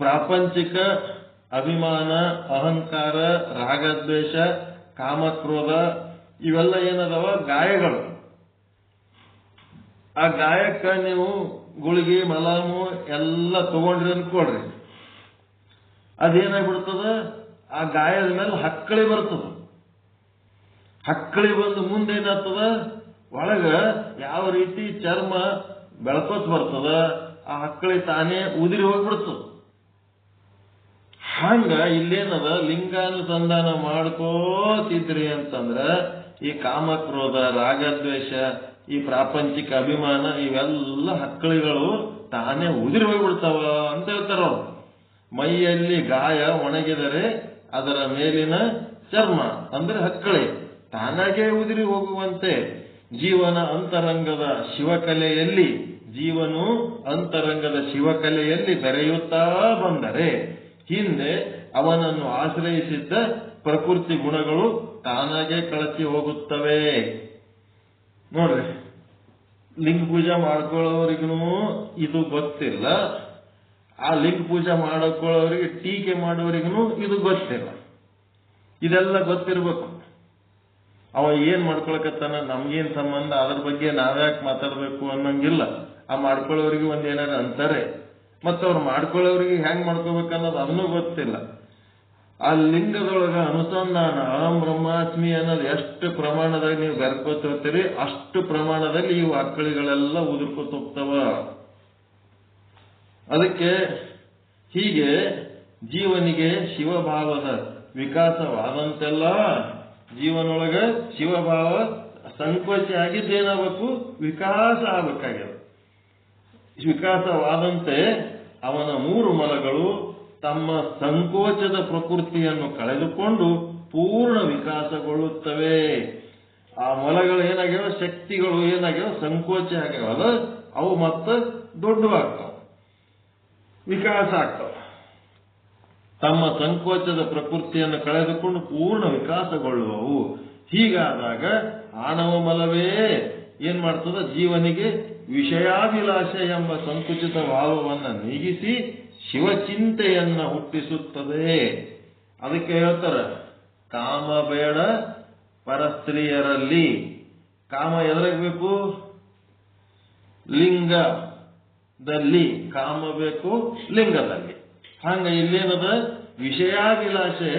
ಪ್ರಾಪಂಚಿಕ ಅಭಿಮಾನ, ಅಹಂಕಾರ, ರಾಗದ್ವೇಷ, ಕಾಮಕ್ರೋಧ ಇವೆಲ್ಲ ಏನದವ ಗಾಯಗಳು. ಆ ಗಾಯಕ್ಕ ನೀವು ಗುಳಿಗೆ, ಮಲಾಮು ಎಲ್ಲ ತಗೊಂಡ್ರಿ ಅನ್ಕೊಳ್ರಿ, ಅದೇನಾಗ್ಬಿಡ್ತದ, ಆ ಗಾಯದ ಮೇಲೆ ಹಕ್ಕಳಿ ಬರ್ತದ. ಹಕ್ಕಳಿ ಬಂದು ಮುಂದೇನಾಗ್ತದ, ಒಳಗ ಯಾವ ರೀತಿ ಚರ್ಮ ಬೆಳ್ಕೋತ್ ಬರ್ತದ, ಆ ಹಕ್ಕಳಿ ತಾನೇ ಉದಿರಿ ಹೋಗ್ಬಿಡ್ತದ. ಹಂಗ ಇಲ್ಲೇನದ, ಲಿಂಗಾನುಸಂಧಾನ ಮಾಡ್ಕೋತಿದ್ರಿ ಅಂತಂದ್ರ ಈ ಕಾಮಕ್ರೋಧ, ರಾಗದ್ವೇಷ, ಈ ಪ್ರಾಪಂಚಿಕ ಅಭಿಮಾನ ಇವೆಲ್ಲ ಹಕ್ಕಳಿಗಳು ತಾನೇ ಉದಿರಿ ಹೋಗ್ಬಿಡ್ತಾವ ಅಂತ ಹೇಳ್ತಾರ ಅವ್ರು. ಮೈಯಲ್ಲಿ ಗಾಯ ಒಣಗಿದರೆ ಅದರ ಮೇಲಿನ ಚರ್ಮ ಅಂದ್ರೆ ಹಕ್ಕಳಿ ತಾನಾಗೇ ಉದಿರಿ ಹೋಗುವಂತೆ ಜೀವನ ಅಂತರಂಗದ ಶಿವಕಲೆಯಲ್ಲಿ ಬೆರೆಯುತ್ತಾ ಬಂದರೆ ಹಿಂದೆ ಅವನನ್ನು ಆಶ್ರಯಿಸಿದ್ದ ಪ್ರಕೃತಿ ಗುಣಗಳು ತಾನಾಗೆ ಕಳಚಿ ಹೋಗುತ್ತವೆ. ನೋಡ್ರಿ, ಲಿಂಗ ಪೂಜೆ ಮಾಡ್ಕೊಳ್ಳೋರಿಗೂ ಇದು ಗೊತ್ತಿಲ್ಲ. ಆ ಲಿಂಗ ಪೂಜೆ ಮಾಡೋಕೊಳ್ಳೋರಿಗೆ ಟೀಕೆ ಮಾಡೋರಿಗೂ ಇದು ಗೊತ್ತಿಲ್ಲ. ಇದೆಲ್ಲ ಗೊತ್ತಿರ್ಬೇಕು. ಅವ ಏನ್ ಮಾಡ್ಕೊಳಕತ್ತಾನ, ನಮ್ಗೇನ್ ಸಂಬಂಧ, ಅದ್ರ ಬಗ್ಗೆ ನಾವ್ಯಾಕೆ ಮಾತಾಡ್ಬೇಕು ಅನ್ನಂಗಿಲ್ಲ. ಆ ಮಾಡ್ಕೊಳ್ಳೋರಿಗೆ ಒಂದೇನಾರ ಅಂತಾರೆ, ಮತ್ತ ಅವ್ರು ಮಾಡ್ಕೊಳ್ಳೋರಿಗೆ ಹೆಂಗ್ ಮಾಡ್ಕೋಬೇಕನ್ನೋದು ಅದನ್ನೂ ಗೊತ್ತಿಲ್ಲ. ಆ ಲಿಂಗದೊಳಗ ಅನುಸಂಧಾನ ಅಹಂ ಬ್ರಹ್ಮಾಸ್ಮಿ ಅನ್ನೋದು ಎಷ್ಟು ಪ್ರಮಾಣದಾಗ ನೀವು ಬೆರ್ಕೋತಿರ್ತೀರಿ ಅಷ್ಟು ಪ್ರಮಾಣದಲ್ಲಿ ಇವು ಅಕ್ಕಳಿಗಳೆಲ್ಲ ಉದುರ್ಕೋತ ಹೋಗ್ತಾವ. ಅದಕ್ಕೆ ಹೀಗೆ ಜೀವನಿಗೆ ಶಿವಭಾವದ ವಿಕಾಸವಾದಂತೆಲ್ಲ ಜೀವನೊಳಗ ಶಿವಭಾವ ಸಂಕೋಚ ಆಗಿದ್ದೇನಾಗಬೇಕು, ವಿಕಾಸ ಆಗಬೇಕಾಗ್ಯದ. ವಿಕಾಸವಾದಂತೆ ಅವನ 3 ಮಲಗಳು ತಮ್ಮ ಸಂಕೋಚದ ಪ್ರಕೃತಿಯನ್ನು ಕಳೆದುಕೊಂಡು ಪೂರ್ಣ ವಿಕಾಸಗೊಳ್ಳುತ್ತವೆ. ಆ ಮಲಗಳು ಏನಾಗ್ಯಾವ, ಶಕ್ತಿಗಳು ಏನಾಗ್ಯಾವ, ಸಂಕೋಚ ಆಗ್ಯಾವಲ್ಲ, ಅವು ಮತ್ತೆ ದೊಡ್ಡವಾಗ್ತಾವ, ವಿಕಾಸ ಆಗ್ತಾವ. ತಮ್ಮ ಸಂಕೋಚದ ಪ್ರಕೃತಿಯನ್ನು ಕಳೆದುಕೊಂಡು ಪೂರ್ಣ ವಿಕಾಸಗೊಳ್ಳುವವು. ಹೀಗಾದಾಗ ಆಣವ ಮಲವೇ ಏನ್ ಮಾಡ್ತದ, ಜೀವನಿಗೆ ವಿಷಯಾಭಿಲಾಷ ಎಂಬ ಸಂಕುಚಿತ ಭಾವವನ್ನು ನೀಗಿಸಿ ಶಿವಚಿಂತೆಯನ್ನ ಹುಟ್ಟಿಸುತ್ತದೆ. ಅದಕ್ಕೆ ಹೇಳ್ತಾರ, ಕಾಮ ಬೇಡ ಪರಸ್ತ್ರೀಯರಲ್ಲಿ. ಕಾಮ ಎದುರಾಗಬೇಕು, ಲಿಂಗದಲ್ಲಿ. ಕಾಮ ಬೇಕು ಲಿಂಗದಲ್ಲಿ. ಹಂಗ ಇಲ್ಲೇನದ, ವಿಷಯಾಭಿಲಾಷೆ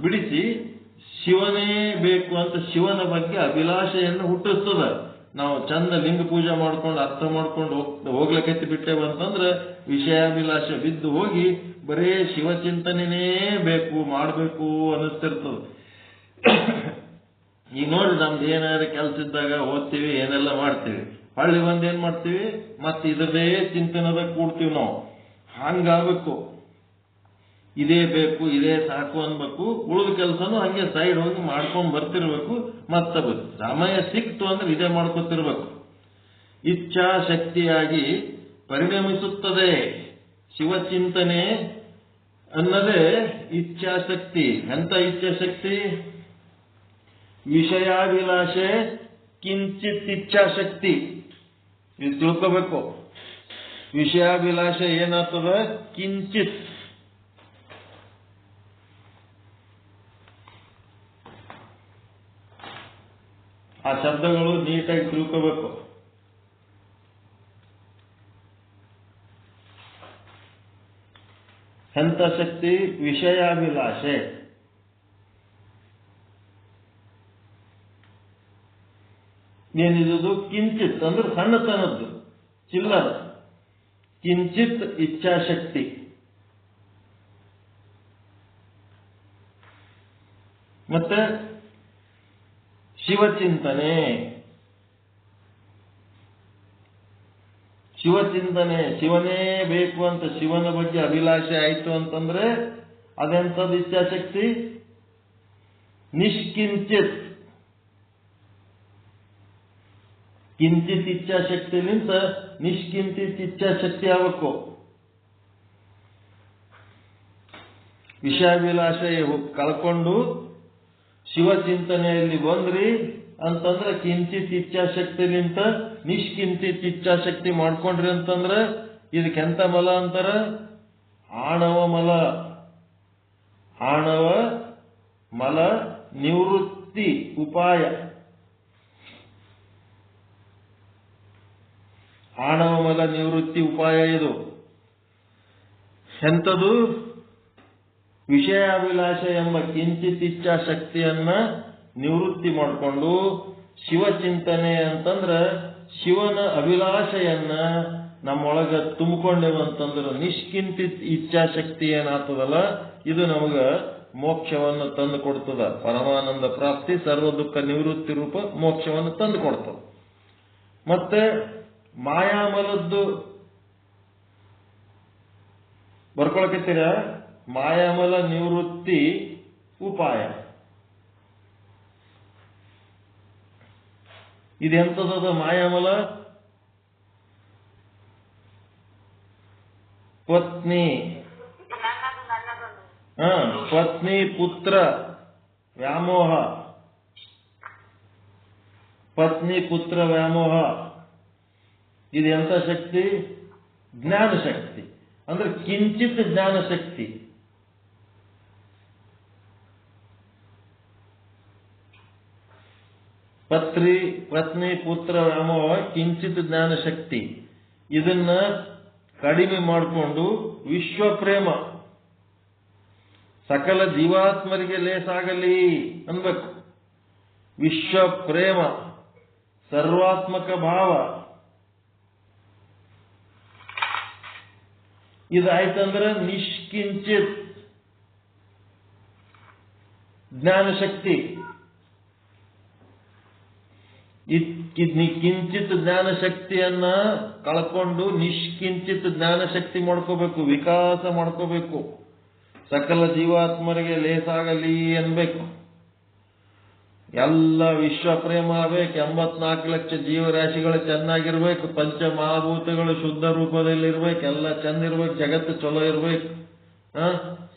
ಬಿಡಿಸಿ ಶಿವನೇ ಬೇಕು ಅಂತ ಶಿವನ ಬಗ್ಗೆ ಅಭಿಲಾಷೆಯನ್ನು ಹುಟ್ಟಿಸ್ತದ. ನಾವು ಚಂದ ಲಿಂಗ ಪೂಜೆ ಮಾಡ್ಕೊಂಡು ಅರ್ಥ ಮಾಡ್ಕೊಂಡು ಹೋಗ್ಲಿಕ್ಕೆ ಬಿಟ್ಟೇವಂತಂದ್ರೆ ವಿಷಯಾಭಿಲಾಷೆ ಬಿದ್ದು ಹೋಗಿ ಬರೇ ಶಿವಚಿಂತನೆನೇ ಬೇಕು ಮಾಡಬೇಕು ಅನ್ನಿಸ್ತಿರ್ತದ. ಈಗ ನೋಡಿ, ನಮ್ದು ಏನಾದ್ರು ಕೆಲಸ ಇದ್ದಾಗ ಓದ್ತೀವಿ, ಏನೆಲ್ಲ ಮಾಡ್ತೀವಿ, ಹಳ್ಳಿ ಬಂದು ಏನ್ ಮಾಡ್ತೀವಿ, ಮತ್ತೆ ಇದರದೇ ಚಿಂತನದಾಗ ಕೂಡ್ತೀವಿ ನಾವು. ಹಂಗಾಗಬೇಕು, ಇದೇ ಬೇಕು ಇದೇ ಸಾಕು ಅನ್ಬೇಕು. ಉಳಿದ ಕೆಲಸನೂ ಹಂಗೆ ಸೈಡ್ ಹೋಗಿ ಮಾಡ್ಕೊಂಡ್ ಬರ್ತಿರ್ಬೇಕು. ಮತ್ತ ಸಮಯ ಸಿಕ್ತು ಅಂದ್ರೆ ಇದೇ ಮಾಡ್ಕೊತಿರ್ಬೇಕು. ಇಚ್ಛಾಶಕ್ತಿಯಾಗಿ ಪರಿಣಮಿಸುತ್ತದೆ. ಶಿವಚಿಂತನೆ ಅನ್ನದೇ ಇಚ್ಛಾಶಕ್ತಿ. ಎಂತ ಇಚ್ಛಾಶಕ್ತಿ? ವಿಷಯಾಭಿಲಾಷೆ ಕಿಂಚಿತ್ ಇಚ್ಛಾಶಕ್ತಿ. ಇದು ತಿಳ್ಕೋಬೇಕು. ವಿಷಯಾಭಿಲಾಷೆ ಏನಾಗ್ತದ, ಕಿಂಚಿತ್. ಆ ಶಬ್ದಗಳು ನೀಟಾಗಿ ತಿಳ್ಕೋಬೇಕು. ಎಂತ ಶಕ್ತಿ? ವಿಷಯಾಭಿಲಾಷೆ. ಏನಿದು? ಕಿಂಚಿತ್ ಅಂದ್ರೆ ಸಣ್ಣತನದ್ದು, ಚಿಲ್ಲರ. ಕಿಂಚಿತ್ ಇಚ್ಛಾಶಕ್ತಿ. ಮತ್ತೆ ಶಿವಚಿಂತನೆ. ಶಿವಚಿಂತನೆ, ಶಿವನೇ ಬೇಕು ಅಂತ ಶಿವನ ಬಗ್ಗೆ ಅಭಿಲಾಷೆ ಆಯ್ತು ಅಂತಂದ್ರೆ ಅದೆಂಥದ್ದು ಇಚ್ಛಾಶಕ್ತಿ? ನಿಷ್ಕಿಂಚಿತ್. ಕಿಂಚಿತ್ ಇಚ್ಛಾಶಕ್ತಿಲಿಂತ ನಿಷ್ಕಿಂಚಿತ್ ಇಚ್ಛಾಶಕ್ತಿ ಆಗಬೇಕು. ವಿಷಯಾಭಿಲಾಷೆ ಕಳ್ಕೊಂಡು ಶಿವಚಿಂತನೆಯಲ್ಲಿ ಬಂದ್ರಿ ಅಂತಂದ್ರೆ ಕಿಂಚಿತ್ ಇಚ್ಛಾಶಕ್ತಿಲಿಂತ ನಿಷ್ಕಿಂಚಿತ್ ಇಚ್ಛಾಶಕ್ತಿ ಮಾಡ್ಕೊಂಡ್ರಿ ಅಂತಂದ್ರೆ ಇದಕ್ಕೆಂತ ಮಲ ಅಂತಾರ? ಆಣವ ಮಲ. ಆಣವ ಮಲ ನಿವೃತ್ತಿ ಉಪಾಯ. ಆಣವ ಮಲ ನಿವೃತ್ತಿ ಉಪಾಯ ಇದು. ಎಂಥದು? ವಿಷಯಾಭಿಲಾಷೆ ಎಂಬ ಕಿಂಚಿತ್ ಇಚ್ಛಾಶಕ್ತಿಯನ್ನ ನಿವೃತ್ತಿ ಮಾಡಿಕೊಂಡು ಶಿವಚಿಂತನೆ ಅಂತಂದ್ರ ಶಿವನ ಅಭಿಲಾಷೆಯನ್ನ ನಮ್ಮೊಳಗ ತುಂಬಿಕೊಂಡೇವಂತಂದ್ರೆ ನಿಷ್ಕಿಂಚಿತ್ ಇಚ್ಛಾಶಕ್ತಿ ಏನಾಗ್ತದಲ್ಲ, ಇದು ನಮಗ ಮೋಕ್ಷವನ್ನು ತಂದು ಕೊಡ್ತದ. ಪರಮಾನಂದ ಪ್ರಾಪ್ತಿ, ಸರ್ವ ದುಃಖ ನಿವೃತ್ತಿ ರೂಪ ಮೋಕ್ಷವನ್ನು ತಂದು ಕೊಡ್ತದ. ಮತ್ತೆ ಮಾಯಾಮಲದ್ದು ಬರ್ಕೊಳಕತ್ತೀರ? ಮಾಯಾಮಲ ನಿವೃತ್ತಿ ಉಪಾಯ. ಇದೆಂತದ ಮಾಯಾಮಲ? ಪತ್ನಿ, ಪತ್ನಿ ಪುತ್ರ ವ್ಯಾಮೋಹ. ಪತ್ನಿ ಪುತ್ರ ವ್ಯಾಮೋಹ ಇದೆಂತ ಶಕ್ತಿ? ಜ್ಞಾನಶಕ್ತಿ ಅಂದ್ರೆ ಕಿಂಚಿತ್ ಜ್ಞಾನಶಕ್ತಿ. ಪತ್ನಿ ಪುತ್ರ ವ್ಯಾಮೋಹ ಕಿಂಚಿತ್ ಜ್ಞಾನಶಕ್ತಿ. ಇದನ್ನ ಕಡಿಮೆ ಮಾಡಿಕೊಂಡು ವಿಶ್ವಪ್ರೇಮ ಸಕಲ ಜೀವಾತ್ಮರಿಗೆ ಲೇಸಾಗಲಿ ಅನ್ಬೇಕು. ವಿಶ್ವಪ್ರೇಮ ಸರ್ವಾತ್ಮಕ ಭಾವ ಇದಾಯ್ತಂದ್ರೆ ನಿಷ್ಕಿಂಚಿತ್ ಜ್ಞಾನಶಕ್ತಿ. ಕಿಂಚಿತ್ ಜ್ಞಾನಶಕ್ತಿಯನ್ನ ಕಳ್ಕೊಂಡು ನಿಷ್ಕಿಂಚಿತ್ ಜ್ಞಾನಶಕ್ತಿ ಮಾಡ್ಕೋಬೇಕು, ವಿಕಾಸ ಮಾಡ್ಕೋಬೇಕು. ಸಕಲ ಜೀವಾತ್ಮರಿಗೆ ಲೇಸಾಗಲಿ ಅನ್ಬೇಕು. ಎಲ್ಲ ವಿಶ್ವ ಪ್ರೇಮ ಆಗ್ಬೇಕು. 84 ಲಕ್ಷ ಜೀವರಾಶಿಗಳು ಚೆನ್ನಾಗಿರ್ಬೇಕು. ಪಂಚ ಮಹಾಭೂತಗಳು ಶುದ್ಧ ರೂಪದಲ್ಲಿರ್ಬೇಕು. ಎಲ್ಲ ಚಂದ ಇರ್ಬೇಕು. ಜಗತ್ತು ಚಲೋ ಇರ್ಬೇಕು.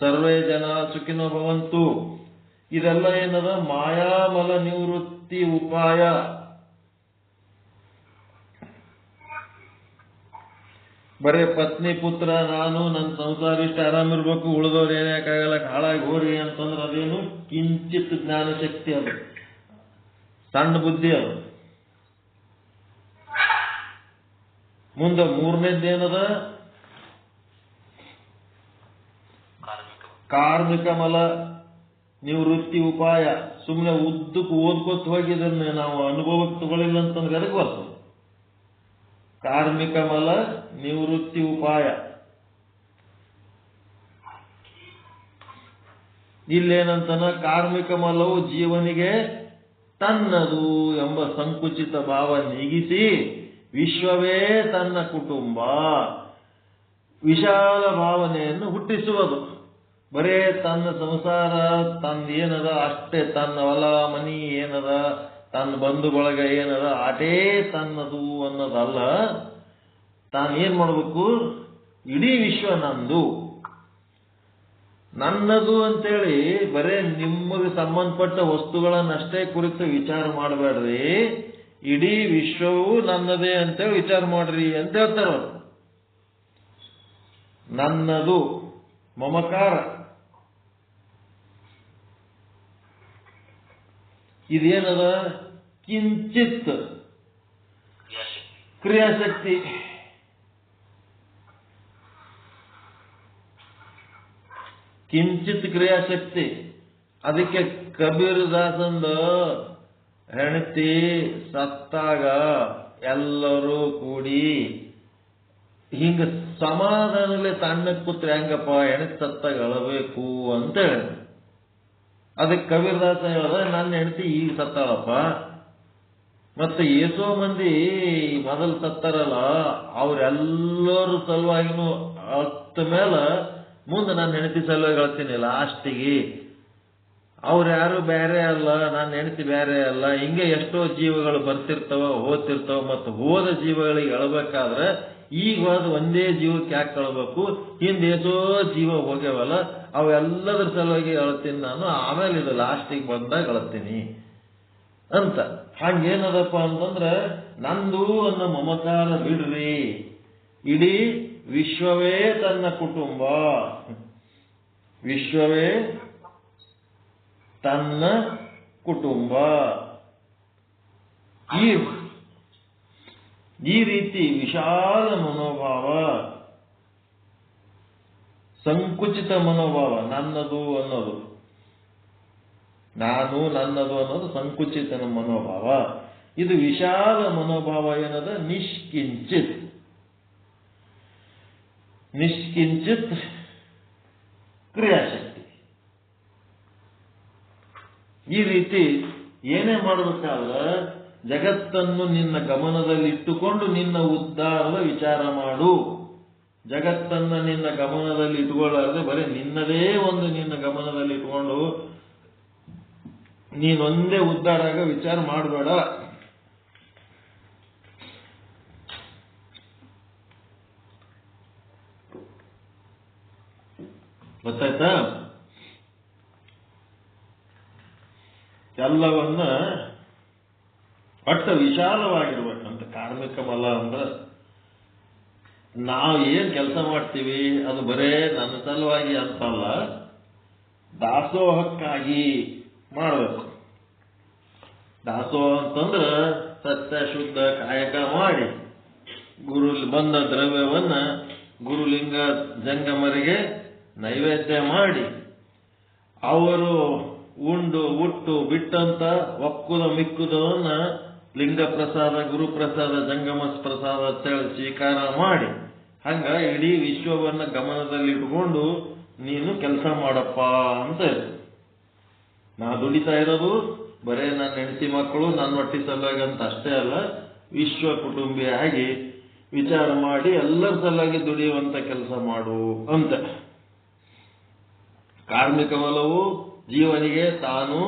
ಸರ್ವೇ ಜನ ಸುಖಿನೋ ಭವಂತು. ಇದೆಲ್ಲ ಏನದ ಮಾಯಾಮಲ ನಿವೃತ್ತಿ ಉಪಾಯ. ಬರೇ ಪತ್ನಿ ಪುತ್ರ ನಾನು ನನ್ನ ಸಂಸಾರ ಇಷ್ಟ ಆರಾಮಿರ್ಬೇಕು, ಉಳಿದವ್ರು ಏನಾಗಲ್ಲ, ಹಾಳಾಗಿ ಹೋರಿ ಅಂತಂದ್ರೆ ಅದೇನು ಕಿಂಚಿತ್ ಜ್ಞಾನಶಕ್ತಿ. ಅದು ಸಣ್ಣ ಬುದ್ಧಿ. ಅದು ಮುಂದೆ ಮೂರನೇದ್ದೇನದ ಕಾರ್ಮಿಕ ಮಲ ನಿವೃತ್ತಿ ಉಪಾಯ. ಸುಮ್ಮನೆ ಉದ್ದಕ್ಕೆ ಓದ್ಕೊತ ಹೋಗಿ ಇದನ್ನ ನಾವು ಅನುಭವಕ್ಕೆ ತಗೊಳ್ಳಿಲ್ಲ ಅಂತಂದ್ರೆ ಅದಕ್ಕೆ ಬರ್ತದೆ. ಕಾರ್ಮಿಕ ಮಲ ನಿವೃತ್ತಿ ಉಪಾಯ. ಇಲ್ಲೇನಂತನ ಕಾರ್ಮಿಕ ಮಲವು ಜೀವನಿಗೆ ತನ್ನದು ಎಂಬ ಸಂಕುಚಿತ ಭಾವ ನೀಗಿಸಿ ವಿಶ್ವವೇ ತನ್ನ ಕುಟುಂಬ ವಿಶಾಲ ಭಾವನೆಯನ್ನು ಹುಟ್ಟಿಸುವುದು. ಬರೇ ತನ್ನ ಸಂಸಾರ ತಂದೇನದ ಅಷ್ಟೇ, ತನ್ನ ಹೊಲ ಮನಿ ಏನದ, ತನ್ನ ಬಂಧು ಬಳಗ ಏನದ ಆಟೇ ತನ್ನದು ಅನ್ನೋದಲ್ಲ. ತಾನೇನ್ ಮಾಡ್ಬೇಕು, ಇಡೀ ವಿಶ್ವ ನಂದು, ನನ್ನದು ಅಂತೇಳಿ ಬರೇ ನಿಮಗೆ ಸಂಬಂಧಪಟ್ಟ ವಸ್ತುಗಳನ್ನಷ್ಟೇ ಕುರಿತು ವಿಚಾರ ಮಾಡಬೇಡ್ರಿ. ಇಡೀ ವಿಶ್ವವು ನನ್ನದೇ ಅಂತೇಳಿ ವಿಚಾರ ಮಾಡ್ರಿ ಅಂತ ಹೇಳ್ತಾರ. ನನ್ನದು ಮಮಕಾರ. ಇದೇನದ ಕಿಂಚಿತ್ ಕ್ರಿಯಾಶಕ್ತಿ. ಕಿಂಚಿತ್ ಕ್ರಿಯಾಶಕ್ತಿ. ಅದಕ್ಕೆ ಕಬೀರ್ ದಾಸಂದ ಹೆಂಡತಿ ಸತ್ತಾಗ ಎಲ್ಲರೂ ಕೂಡಿ ಹಿಂಗ ಸಮಾಧಾನದಲ್ಲಿ ತಣ್ಣಕ್ಕೆ ಕೂತ್ರೆ ಹೆಂಗಪ್ಪ, ಹೆಂಡತಿ ಸತ್ತಾಗ ಅಳಬೇಕು ಅಂತ ಹೇಳ. ಅದಕ್ಕೆ ಕಬೀರ್ ದಾಸ ಹೇಳ್ದ, ನನ್ನ ಹೆಂಡತಿ ಈಗ ಸತ್ತಾಳಪ್ಪ, ಮತ್ತೆ ಎಷ್ಟೋ ಮಂದಿ ಮೊದಲು ಸತ್ತಾರಲ್ಲ ಅವ್ರೆಲ್ಲರ ಸಲುವಾಗಿನೂ ಅತ್ತ ಮೇಲೆ ಮುಂದೆ ನನ್ನ ಹೆಂಡತಿ ಸಲುವಾಗಿ ಹೇಳ್ತೀನಿ ಲಾಸ್ಟಿಗೆ. ಅವ್ರು ಯಾರು ಬೇರೆ ಅಲ್ಲ, ನನ್ನ ಹೆಂಡತಿ ಬೇರೆ ಅಲ್ಲ. ಹಿಂಗೆ ಎಷ್ಟೋ ಜೀವಗಳು ಬರ್ತಿರ್ತಾವ ಹೋಗ್ತಿರ್ತಾವ. ಮತ್ತು ಹೋದ ಜೀವಗಳಿಗೆ ಎಳಬೇಕಾದ್ರೆ ಈಗ ಹೋದ ಒಂದೇ ಜೀವಕ್ಕೆ ಯಾಕೆ ಕಳ್ಬೇಕು, ಹಿಂದೆ ಎಷ್ಟೋ ಜೀವ ಹೋಗ್ಯವಲ್ಲ ಅವೆಲ್ಲದ್ರ ಸಲುವಾಗಿ ಹೇಳ್ತೀನಿ ನಾನು, ಆಮೇಲೆ ಇದು ಲಾಸ್ಟಿಗೆ ಬಂದಾಗ ಹೇಳ್ತೀನಿ ಅಂತ. ಹಂಗೇನದಪ್ಪ ಅಂತಂದ್ರೆ ನಂದು ಅನ್ನೋ ಮಮಕಾರ ಬಿಡ್ರಿ. ಇಡೀ ವಿಶ್ವವೇ ತನ್ನ ಕುಟುಂಬ, ವಿಶ್ವವೇ ತನ್ನ ಕುಟುಂಬ. ಈ ರೀತಿ ವಿಶಾಲ ಮನೋಭಾವ, ಸಂಕುಚಿತ ಮನೋಭಾವ, ನನ್ನದು ಅನ್ನೋದು, ನಾನು ನನ್ನದು ಅನ್ನೋದು ಸಂಕುಚಿತ ಮನೋಭಾವ. ಇದು ವಿಶಾಲ ಮನೋಭಾವ ಏನದ ನಿಷ್ಕಿಂಚಿತ್. ನಿಷ್ಕಿಂಚಿತ್ ಕ್ರಿಯಾಶಕ್ತಿ. ಈ ರೀತಿ ಏನೇ ಮಾಡಬೇಕಾದ್ರೆ ಜಗತ್ತನ್ನು ನಿನ್ನ ಗಮನದಲ್ಲಿ ಇಟ್ಟುಕೊಂಡು ನಿನ್ನ ಉದ್ಧಾರದ ವಿಚಾರ ಮಾಡು. ಜಗತ್ತನ್ನ ನಿನ್ನ ಗಮನದಲ್ಲಿ ಇಟ್ಕೊಳ್ಳಾರದೆ ಬರೀ ನಿನ್ನದೇ ಒಂದು ನಿನ್ನ ಗಮನದಲ್ಲಿ ಇಟ್ಕೊಂಡು ನೀನೊಂದೇ ಉದ್ಧಾರ ಆಗ ವಿಚಾರ ಮಾಡಬೇಡ. ಗೊತ್ತಾಯ್ತಾ? ಎಲ್ಲವನ್ನ ಒಟ್ಟು ವಿಶಾಲವಾಗಿರ್ಬೇಕಂತ. ಕಾರ್ಮಿಕ ಮಲ ಅಂದ್ರೆ ನಾವು ಏನ್ ಕೆಲಸ ಮಾಡ್ತೀವಿ ಅದು ಬರೇ ನನ್ನ ಸಲುವಾಗಿ ಅಂತಲ್ಲ, ದಾಸೋಹಕ್ಕಾಗಿ ಮಾಡಬೇಕು. ದಾಸೋಹ ಅಂತಂದ್ರೆ ಸತ್ಯ ಶುದ್ಧ ಕಾಯಕ ಮಾಡಿ ಗುರು ಬಂದ ದ್ರವ್ಯವನ್ನ ಗುರುಲಿಂಗ ಜಂಗಮರಿಗೆ ನೈವೇದ್ಯ ಮಾಡಿ ಅವರು ಉಂಡು ಉಟ್ಟು ಬಿಟ್ಟಂತ ಒಕ್ಕುದ ಮಿಕ್ಕುದವನ್ನ ಲಿಂಗ ಪ್ರಸಾದ ಗುರುಪ್ರಸಾದ ಜಂಗಮ ಪ್ರಸಾದ ಅಂತೇಳಿ ಸ್ವೀಕಾರ ಮಾಡಿ ಹಂಗ ಇಡೀ ವಿಶ್ವವನ್ನ ಗಮನದಲ್ಲಿಟ್ಟುಕೊಂಡು ನೀನು ಕೆಲಸ ಮಾಡಪ್ಪ ಅಂತ ಹೇಳಿ. ನಾ ದುಡಿತಾ ಇರೋದು ಬರೇ ನನ್ನ ಹೆಂಡತಿ ಮಕ್ಕಳು ನನ್ನ ಹೊಟ್ಟಿ ಸಲುವಾಗಿ ಅಂತ ಅಷ್ಟೇ ಅಲ್ಲ, ವಿಶ್ವ ಕುಟುಂಬಿಯಾಗಿ ವಿಚಾರ ಮಾಡಿ ಎಲ್ಲರ ಸಲುವಾಗಿ ದುಡಿಯುವಂತ ಕೆಲಸ ಮಾಡು ಅಂತ. ಕಾರ್ಮಿಕ ಬಲವು ಜೀವನಿಗೆ ತಾನು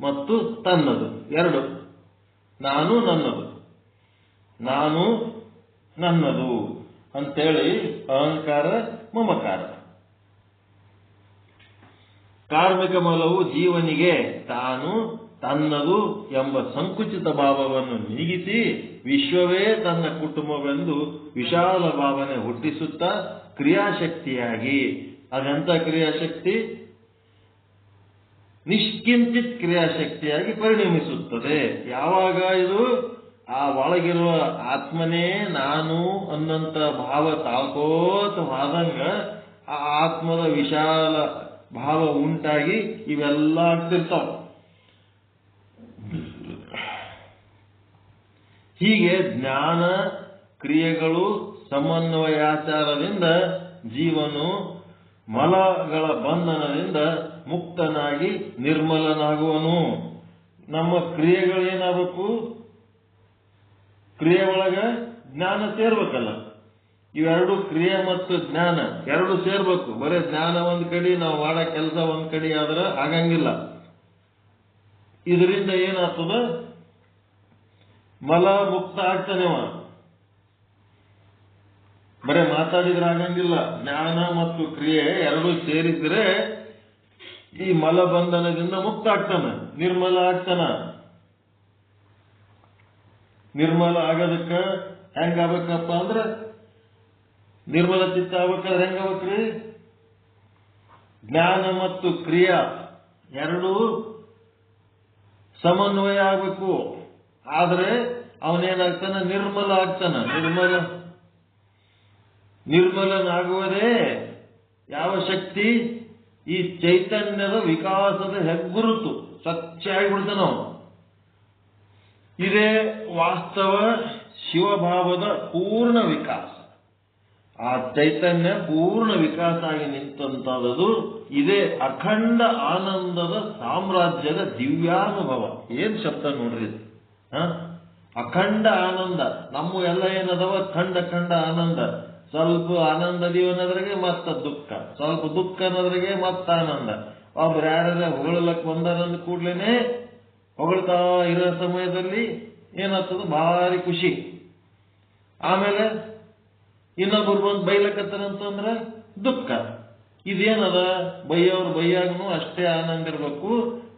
ಮತ್ತು ತನ್ನದು ಎರಡು. ನಾನು ನನ್ನದು, ನಾನು ನನ್ನದು ಅಂತೇಳಿ ಅಹಂಕಾರ ಮಮಕಾರ. ಕಾರ್ಮಿಕ ಬಲವು ಜೀವನಿಗೆ ತಾನು ತನ್ನದು ಎಂಬ ಸಂಕುಚಿತ ಭಾವವನ್ನು ನೀಗಿಸಿ ವಿಶ್ವವೇ ತನ್ನ ಕುಟುಂಬವೆಂದು ವಿಶಾಲ ಭಾವನೆ ಹುಟ್ಟಿಸುತ್ತಾ ಕ್ರಿಯಾಶಕ್ತಿಯಾಗಿ, ಅದೆಂತ ಕ್ರಿಯಾಶಕ್ತಿ? ನಿಷ್ಕಿಂಚಿತ್ ಕ್ರಿಯಾಶಕ್ತಿಯಾಗಿ ಪರಿಣಮಿಸುತ್ತದೆ. ಯಾವಾಗ ಇದು ಆ ಒಳಗಿರುವ ಆತ್ಮನೇ ನಾನು ಅನ್ನಂತ ಭಾವ ತಾಳ್ಕೋತ ಹೋದಂಗ ಆ ಆತ್ಮದ ವಿಶಾಲ ಭಾವ ಉಂಟಾಗಿ ಇವೆಲ್ಲ ಆಗ್ತಿರ್ತಾವ. ಹೀಗೆ ಜ್ಞಾನ ಕ್ರಿಯೆಗಳು ಸಮನ್ವಯಾಚಾರದಿಂದ ಜೀವನು ಮಲಗಳ ಬಂಧನದಿಂದ ಮುಕ್ತನಾಗಿ ನಿರ್ಮಲನಾಗುವನು. ನಮ್ಮ ಕ್ರಿಯೆಗಳೇನಾಗಬೇಕು? ಕ್ರಿಯೆ ಒಳಗ ಜ್ಞಾನ ಸೇರ್ಬೇಕಲ್ಲ. ಇವೆರಡು ಕ್ರಿಯೆ ಮತ್ತು ಜ್ಞಾನ ಎರಡು ಸೇರ್ಬೇಕು. ಬರೀ ಜ್ಞಾನ ಒಂದ್ ಕಡೆ ನಾವು ಮಾಡೋ ಕೆಲಸ ಒಂದ್ ಕಡೆ ಆದ್ರೆ ಆಗಂಗಿಲ್ಲ. ಇದರಿಂದ ಏನಾಗ್ತದ? ಮಲ ಮುಕ್ತ ಆಗ್ತಾನೆವ. ಬರೇ ಮಾತಾಡಿದ್ರೆ ಆಗಂಗಿಲ್ಲ. ಜ್ಞಾನ ಮತ್ತು ಕ್ರಿಯೆ ಎರಡು ಸೇರಿದ್ರೆ ಈ ಮಲ ಬಂಧನದಿಂದ ಮುಕ್ತ ಆಗ್ತಾನ, ನಿರ್ಮಲ ಆಗ್ತಾನ. ನಿರ್ಮಲ ಆಗೋದಕ್ಕ ಹೆಂಗಾಗಬೇಕಪ್ಪ ಅಂದ್ರೆ, ನಿರ್ಮಲ ಚಿತ್ತ ಆಗ್ಬೇಕಾದ್ರೆ ಹೆಂಗಾಗ್ಬೇಕ್ರಿ? ಜ್ಞಾನ ಮತ್ತು ಕ್ರಿಯಾ ಎರಡೂ ಸಮನ್ವಯ ಆಗ್ಬೇಕು. ಆದ್ರೆ ಅವನೇನಾಗ್ತಾನ? ನಿರ್ಮಲ ಆಗ್ತಾನ. ನಿರ್ಮಲನಾಗುವುದೇ ಯಾವ ಶಕ್ತಿ? ಈ ಚೈತನ್ಯದ ವಿಕಾಸದ ಹೆಗ್ಗುರುತು. ಸ್ವಚ್ಛ ಆಗಿಬಿಡ್ತಾನ ಅವನು. ಇದೇ ವಾಸ್ತವ ಶಿವಭಾವದ ಪೂರ್ಣ ವಿಕಾಸ. ಆ ಚೈತನ್ಯ ಪೂರ್ಣ ವಿಕಾಸ ಆಗಿ ನಿಂತಂತದ್ದು ಇದೇ ಅಖಂಡ ಆನಂದದ ಸಾಮ್ರಾಜ್ಯದ ದಿವ್ಯಾನುಭವ. ಏನ್ ಶಬ್ದ ನೋಡ್ರಿ. ಅಖಂಡ ಆನಂದ. ನಮ್ಮ ಎಲ್ಲ ಏನದವ? ಖಂಡ ಆನಂದ. ಸ್ವಲ್ಪ ಆನಂದ ಅನ್ನೋದ್ರಾಗೆ ಮತ್ತ ದುಃಖ, ಸ್ವಲ್ಪ ದುಃಖ ಅನ್ನೋದ್ರಾಗೆ ಮತ್ತ ಆನಂದ. ಒಬ್ರು ಯಾರ ಹೊಗಳಕ್ ಬಂದಾರಂದ ಕೂಡ್ಲೇನೆ ಹೊಗಳ್ತಾ ಇರೋ ಸಮಯದಲ್ಲಿ ಏನಾಗ್ತದ? ಭಾರಿ ಖುಷಿ. ಆಮೇಲೆ ಇನ್ನೊಬ್ರು ಬಂದು ಬೈಲಕತ್ತಾರಂತಂದ್ರೆ ದುಃಖ. ಇದೇನದ? ಬೈಯವ್ರು ಬೈಯಾಗನು ಅಷ್ಟೇ ಆನಂದ ಇರ್ಬೇಕು,